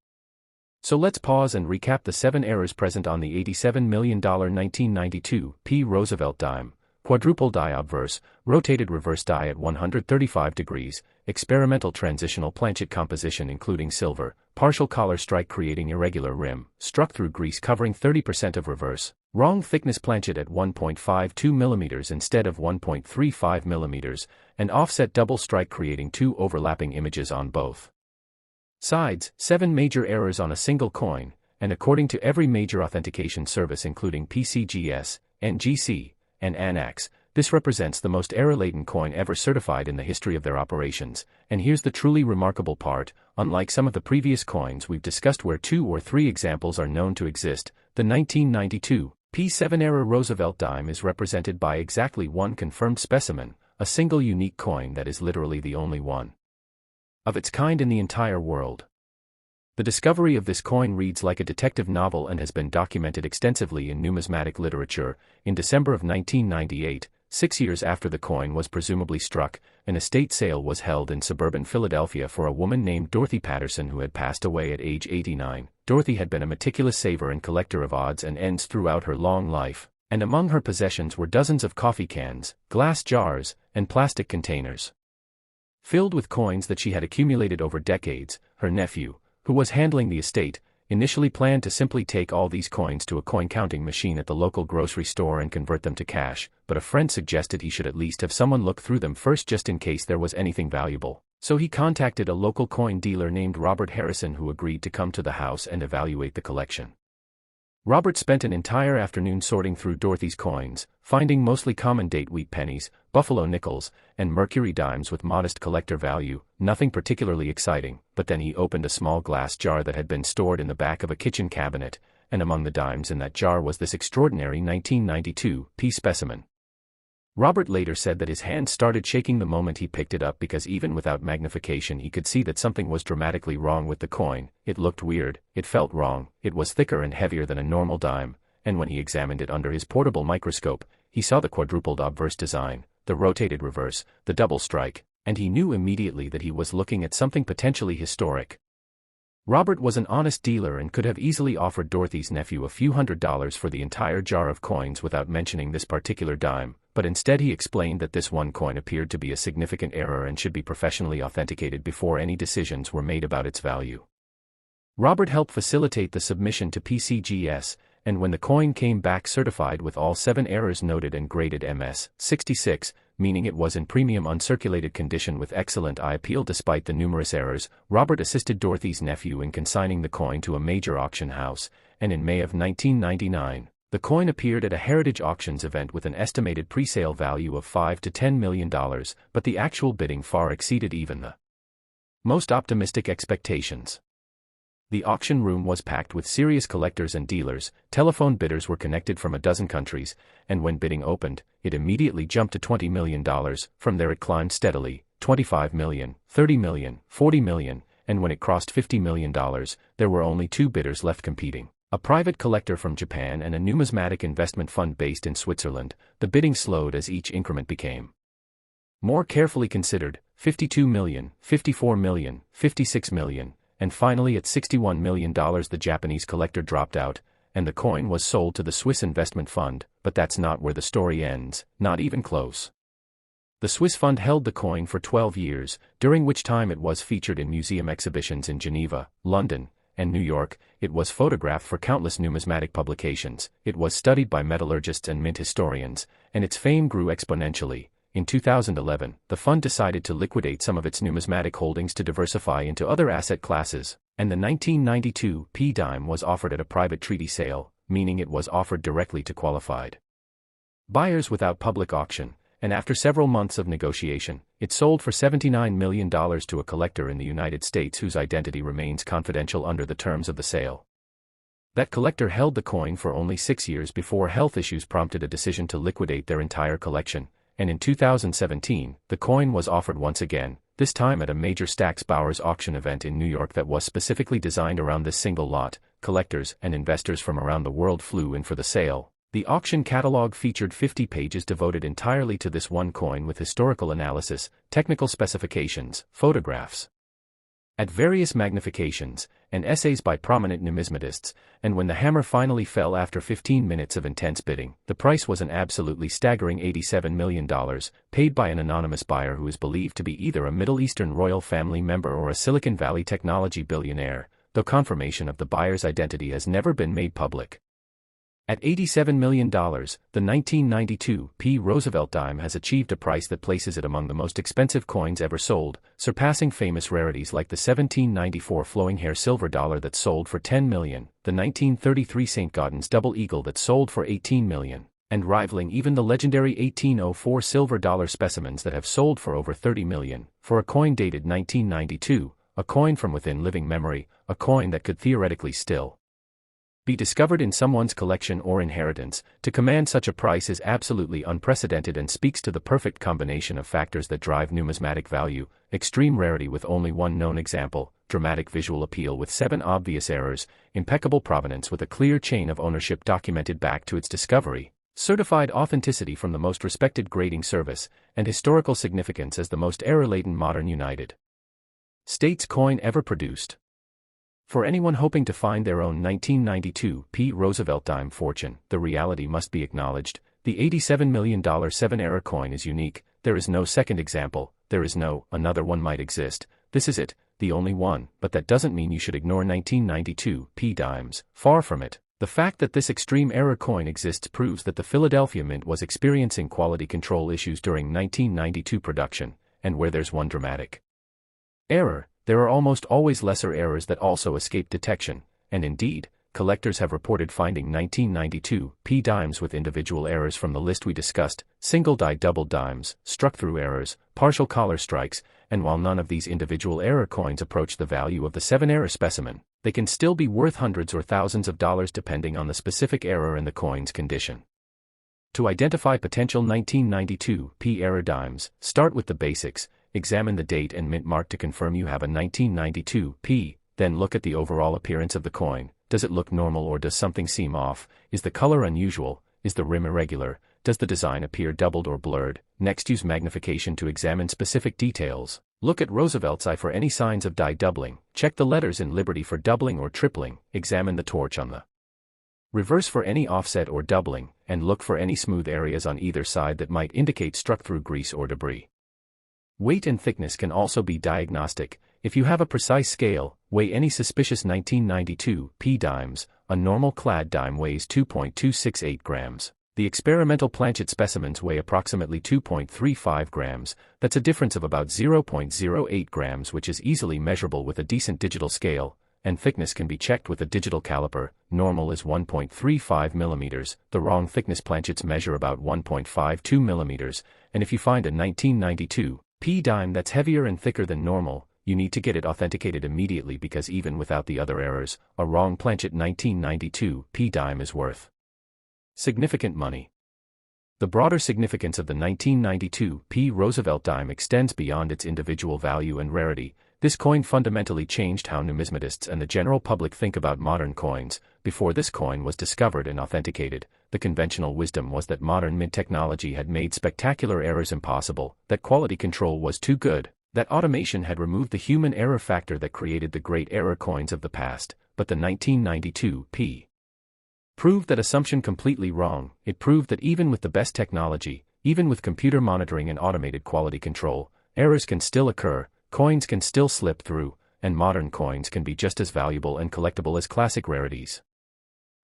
So let's pause and recap the 7 errors present on the $87 million 1992 P. Roosevelt dime. Quadruple die obverse, rotated reverse die at 135 degrees, experimental transitional planchet composition including silver, partial collar strike creating irregular rim, struck through grease covering 30% of reverse, wrong thickness planchet at 1.52 mm instead of 1.35 mm, and offset double strike creating 2 overlapping images on both sides. 7 major errors on a single coin, and according to every major authentication service including PCGS, NGC, and ANAX, this represents the most error-laden coin ever certified in the history of their operations. And here's the truly remarkable part: unlike some of the previous coins we've discussed where 2 or 3 examples are known to exist, the 1992 P7 error Roosevelt dime is represented by exactly 1 confirmed specimen, a single unique coin that is literally the only one of its kind in the entire world. The discovery of this coin reads like a detective novel and has been documented extensively in numismatic literature. In December of 1998, 6 years after the coin was presumably struck, an estate sale was held in suburban Philadelphia for a woman named Dorothy Patterson who had passed away at age 89. Dorothy had been a meticulous saver and collector of odds and ends throughout her long life, and among her possessions were dozens of coffee cans, glass jars, and plastic containers filled with coins that she had accumulated over decades. Her nephew, who was handling the estate, initially planned to simply take all these coins to a coin-counting machine at the local grocery store and convert them to cash, but a friend suggested he should at least have someone look through them first just in case there was anything valuable. So he contacted a local coin dealer named Robert Harrison, who agreed to come to the house and evaluate the collection. Robert spent an entire afternoon sorting through Dorothy's coins, finding mostly common date wheat pennies, buffalo nickels, and mercury dimes with modest collector value, nothing particularly exciting. But then he opened a small glass jar that had been stored in the back of a kitchen cabinet, and among the dimes in that jar was this extraordinary 1992 P specimen. Robert later said that his hand started shaking the moment he picked it up because even without magnification he could see that something was dramatically wrong with the coin. It looked weird, it felt wrong, it was thicker and heavier than a normal dime, and when he examined it under his portable microscope, he saw the quadrupled obverse design, the rotated reverse, the double strike, and he knew immediately that he was looking at something potentially historic. Robert was an honest dealer and could have easily offered Dorothy's nephew a few $100s for the entire jar of coins without mentioning this particular dime, but instead he explained that this one coin appeared to be a significant error and should be professionally authenticated before any decisions were made about its value. Robert helped facilitate the submission to PCGS, and when the coin came back certified with all 7 errors noted and graded MS 66, meaning it was in premium uncirculated condition with excellent eye appeal despite the numerous errors, Robert assisted Dorothy's nephew in consigning the coin to a major auction house, and in May of 1999, the coin appeared at a Heritage Auctions event with an estimated pre-sale value of $5 to $10 million, but the actual bidding far exceeded even the most optimistic expectations. The auction room was packed with serious collectors and dealers, telephone bidders were connected from a dozen countries, and when bidding opened, it immediately jumped to $20 million, from there it climbed steadily, $25 million, $30 million, $40 million, and when it crossed $50 million, there were only 2 bidders left competing. A private collector from Japan and a numismatic investment fund based in Switzerland. The bidding slowed as each increment became more carefully considered, $52 million, $54 million, $56 million, and finally at $61 million the Japanese collector dropped out, and the coin was sold to the Swiss investment fund, but that's not where the story ends, not even close. The Swiss fund held the coin for 12 years, during which time it was featured in museum exhibitions in Geneva, London, and New York. It was photographed for countless numismatic publications, it was studied by metallurgists and mint historians, and its fame grew exponentially. In 2011, the fund decided to liquidate some of its numismatic holdings to diversify into other asset classes, and the 1992 P dime was offered at a private treaty sale, meaning it was offered directly to qualified buyers without public auction, and after several months of negotiation, it sold for $79 million to a collector in the United States whose identity remains confidential under the terms of the sale. That collector held the coin for only 6 years before health issues prompted a decision to liquidate their entire collection, and in 2017, the coin was offered once again, this time at a major Stack's Bowers auction event in New York that was specifically designed around this single lot. Collectors and investors from around the world flew in for the sale. The auction catalog featured 50 pages devoted entirely to this one coin with historical analysis, technical specifications, photographs at various magnifications, and essays by prominent numismatists, and when the hammer finally fell after 15 minutes of intense bidding, the price was an absolutely staggering $87 million, paid by an anonymous buyer who is believed to be either a Middle Eastern royal family member or a Silicon Valley technology billionaire, though confirmation of the buyer's identity has never been made public. At $87 million, the 1992 P. Roosevelt dime has achieved a price that places it among the most expensive coins ever sold, surpassing famous rarities like the 1794 flowing hair silver dollar that sold for $10 million, the 1933 St. Gaudens double eagle that sold for $18 million, and rivaling even the legendary 1804 silver dollar specimens that have sold for over $30 million. For a coin dated 1992, a coin from within living memory, a coin that could theoretically still be discovered in someone's collection or inheritance, to command such a price is absolutely unprecedented and speaks to the perfect combination of factors that drive numismatic value: extreme rarity with only one known example, dramatic visual appeal with 7 obvious errors, impeccable provenance with a clear chain of ownership documented back to its discovery, certified authenticity from the most respected grading service, and historical significance as the most error-laden modern United States coin ever produced. For anyone hoping to find their own 1992 P. Roosevelt dime fortune, the reality must be acknowledged: the $87 million 7-error coin is unique. There is no second example, there is no another one might exist. This is it. the only one, but that doesn't mean you should ignore 1992 P dimes, far from it. The fact that this extreme error coin exists proves that the Philadelphia Mint was experiencing quality control issues during 1992 production, and where there's one dramatic error, there are almost always lesser errors that also escape detection, and indeed, collectors have reported finding 1992 P dimes with individual errors from the list we discussed: single die double dimes, struck-through errors, partial collar strikes, and while none of these individual error coins approach the value of the 7-error specimen, they can still be worth hundreds or thousands of dollars depending on the specific error and the coin's condition. To identify potential 1992 P error dimes, start with the basics, examine the date and mint mark to confirm you have a 1992 P, then look at the overall appearance of the coin. Does it look normal or does something seem off? Is the color unusual? Is the rim irregular? Does the design appear doubled or blurred? Next, use magnification to examine specific details. Look at Roosevelt's I for any signs of die doubling. Check the letters in Liberty for doubling or tripling. Examine the torch on the reverse for any offset or doubling, and look for any smooth areas on either side that might indicate struck-through grease or debris. Weight and thickness can also be diagnostic. If you have a precise scale, weigh any suspicious 1992 P dimes. A normal clad dime weighs 2.268 grams. The experimental planchet specimens weigh approximately 2.35 grams, that's a difference of about 0.08 grams, which is easily measurable with a decent digital scale, and thickness can be checked with a digital caliper. Normal is 1.35 millimeters, the wrong thickness planchets measure about 1.52 millimeters, and if you find a 1992 P dime that's heavier and thicker than normal, you need to get it authenticated immediately because even without the other errors, a wrong planchet 1992 P dime is worth significant money. The broader significance of the 1992 P Roosevelt dime extends beyond its individual value and rarity. This coin fundamentally changed how numismatists and the general public think about modern coins. Before this coin was discovered and authenticated, the conventional wisdom was that modern mint technology had made spectacular errors impossible, that quality control was too good, that automation had removed the human error factor that created the great error coins of the past. But the 1992 P proved that assumption completely wrong. It proved that even with the best technology, even with computer monitoring and automated quality control, errors can still occur, coins can still slip through, and modern coins can be just as valuable and collectible as classic rarities.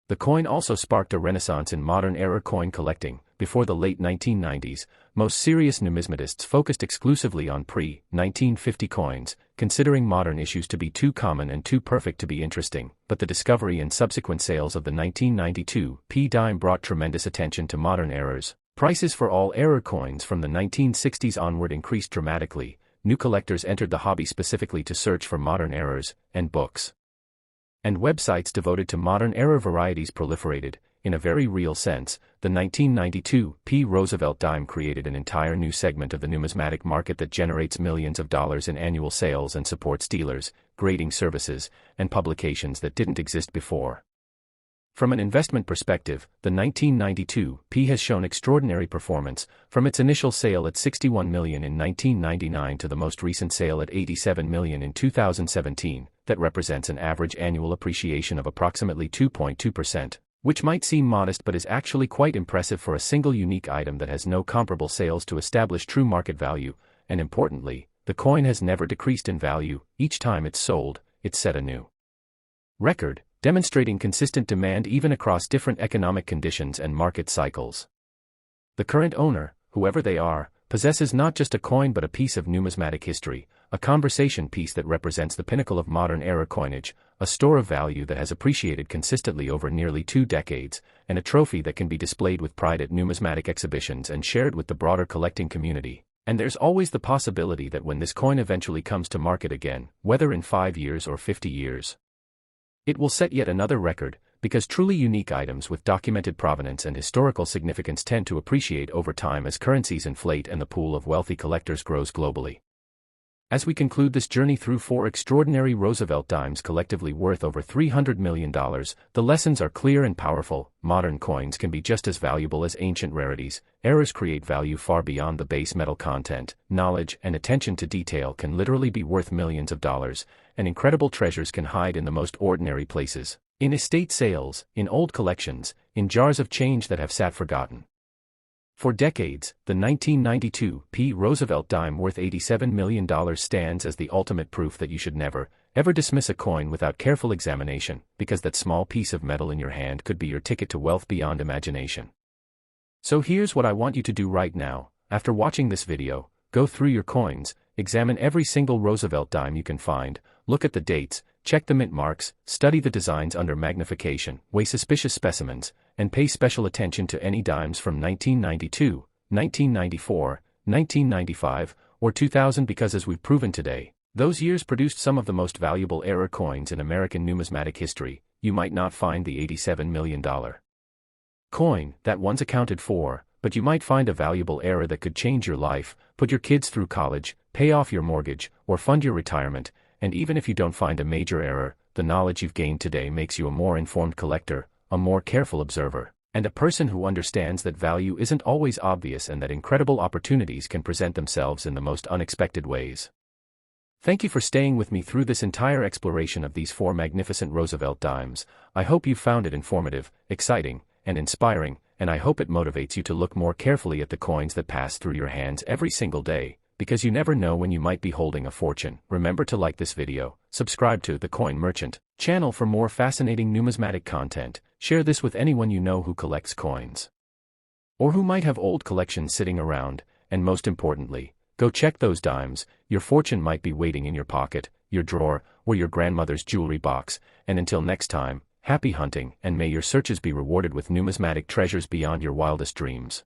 The coin also sparked a renaissance in modern error coin collecting. Before the late 1990s, most serious numismatists focused exclusively on pre-1950 coins, considering modern issues to be too common and too perfect to be interesting, but the discovery and subsequent sales of the 1992 P dime brought tremendous attention to modern errors. Prices for all error coins from the 1960s onward increased dramatically. New collectors entered the hobby specifically to search for modern errors, and books and websites devoted to modern error varieties proliferated. In a very real sense, the 1992 P Roosevelt dime created an entire new segment of the numismatic market that generates millions of dollars in annual sales and supports dealers, grading services, and publications that didn't exist before. From an investment perspective, the 1992 P has shown extraordinary performance, from its initial sale at $61 million in 1999 to the most recent sale at $87 million in 2017, that represents an average annual appreciation of approximately 2.2%, which might seem modest but is actually quite impressive for a single unique item that has no comparable sales to establish true market value, and importantly, the coin has never decreased in value. Each time it's sold, it's set a new record, demonstrating consistent demand even across different economic conditions and market cycles. The current owner, whoever they are, possesses not just a coin but a piece of numismatic history, a conversation piece that represents the pinnacle of modern era coinage, a store of value that has appreciated consistently over nearly 2 decades, and a trophy that can be displayed with pride at numismatic exhibitions and shared with the broader collecting community. And there's always the possibility that when this coin eventually comes to market again, whether in 5 years or 50 years, it will set yet another record, because truly unique items with documented provenance and historical significance tend to appreciate over time as currencies inflate and the pool of wealthy collectors grows globally. As we conclude this journey through 4 extraordinary Roosevelt dimes collectively worth over $300 million, the lessons are clear and powerful. Modern coins can be just as valuable as ancient rarities. Errors create value far beyond the base metal content. Knowledge and attention to detail can literally be worth millions of dollars, and incredible treasures can hide in the most ordinary places. In estate sales, in old collections, in jars of change that have sat forgotten. For decades, the 1992 P. Roosevelt dime worth $87 million stands as the ultimate proof that you should never, ever dismiss a coin without careful examination, because that small piece of metal in your hand could be your ticket to wealth beyond imagination. So here's what I want you to do right now. After watching this video, go through your coins, examine every single Roosevelt dime you can find, look at the dates, check the mint marks, study the designs under magnification, weigh suspicious specimens, and pay special attention to any dimes from 1992, 1994, 1995, or 2000 because as we've proven today, those years produced some of the most valuable error coins in American numismatic history. You might not find the $87 million coin that once accounted for, but you might find a valuable error that could change your life, put your kids through college, pay off your mortgage, or fund your retirement. And even if you don't find a major error, the knowledge you've gained today makes you a more informed collector, a more careful observer, and a person who understands that value isn't always obvious and that incredible opportunities can present themselves in the most unexpected ways. Thank you for staying with me through this entire exploration of these 4 magnificent Roosevelt dimes. I hope you found it informative, exciting, and inspiring, and I hope it motivates you to look more carefully at the coins that pass through your hands every single day, because you never know when you might be holding a fortune. Remember to like this video, subscribe to The Coin Merchant channel for more fascinating numismatic content, share this with anyone you know who collects coins, or who might have old collections sitting around, and most importantly, go check those dimes. Your fortune might be waiting in your pocket, your drawer, or your grandmother's jewelry box. And until next time, happy hunting, and may your searches be rewarded with numismatic treasures beyond your wildest dreams.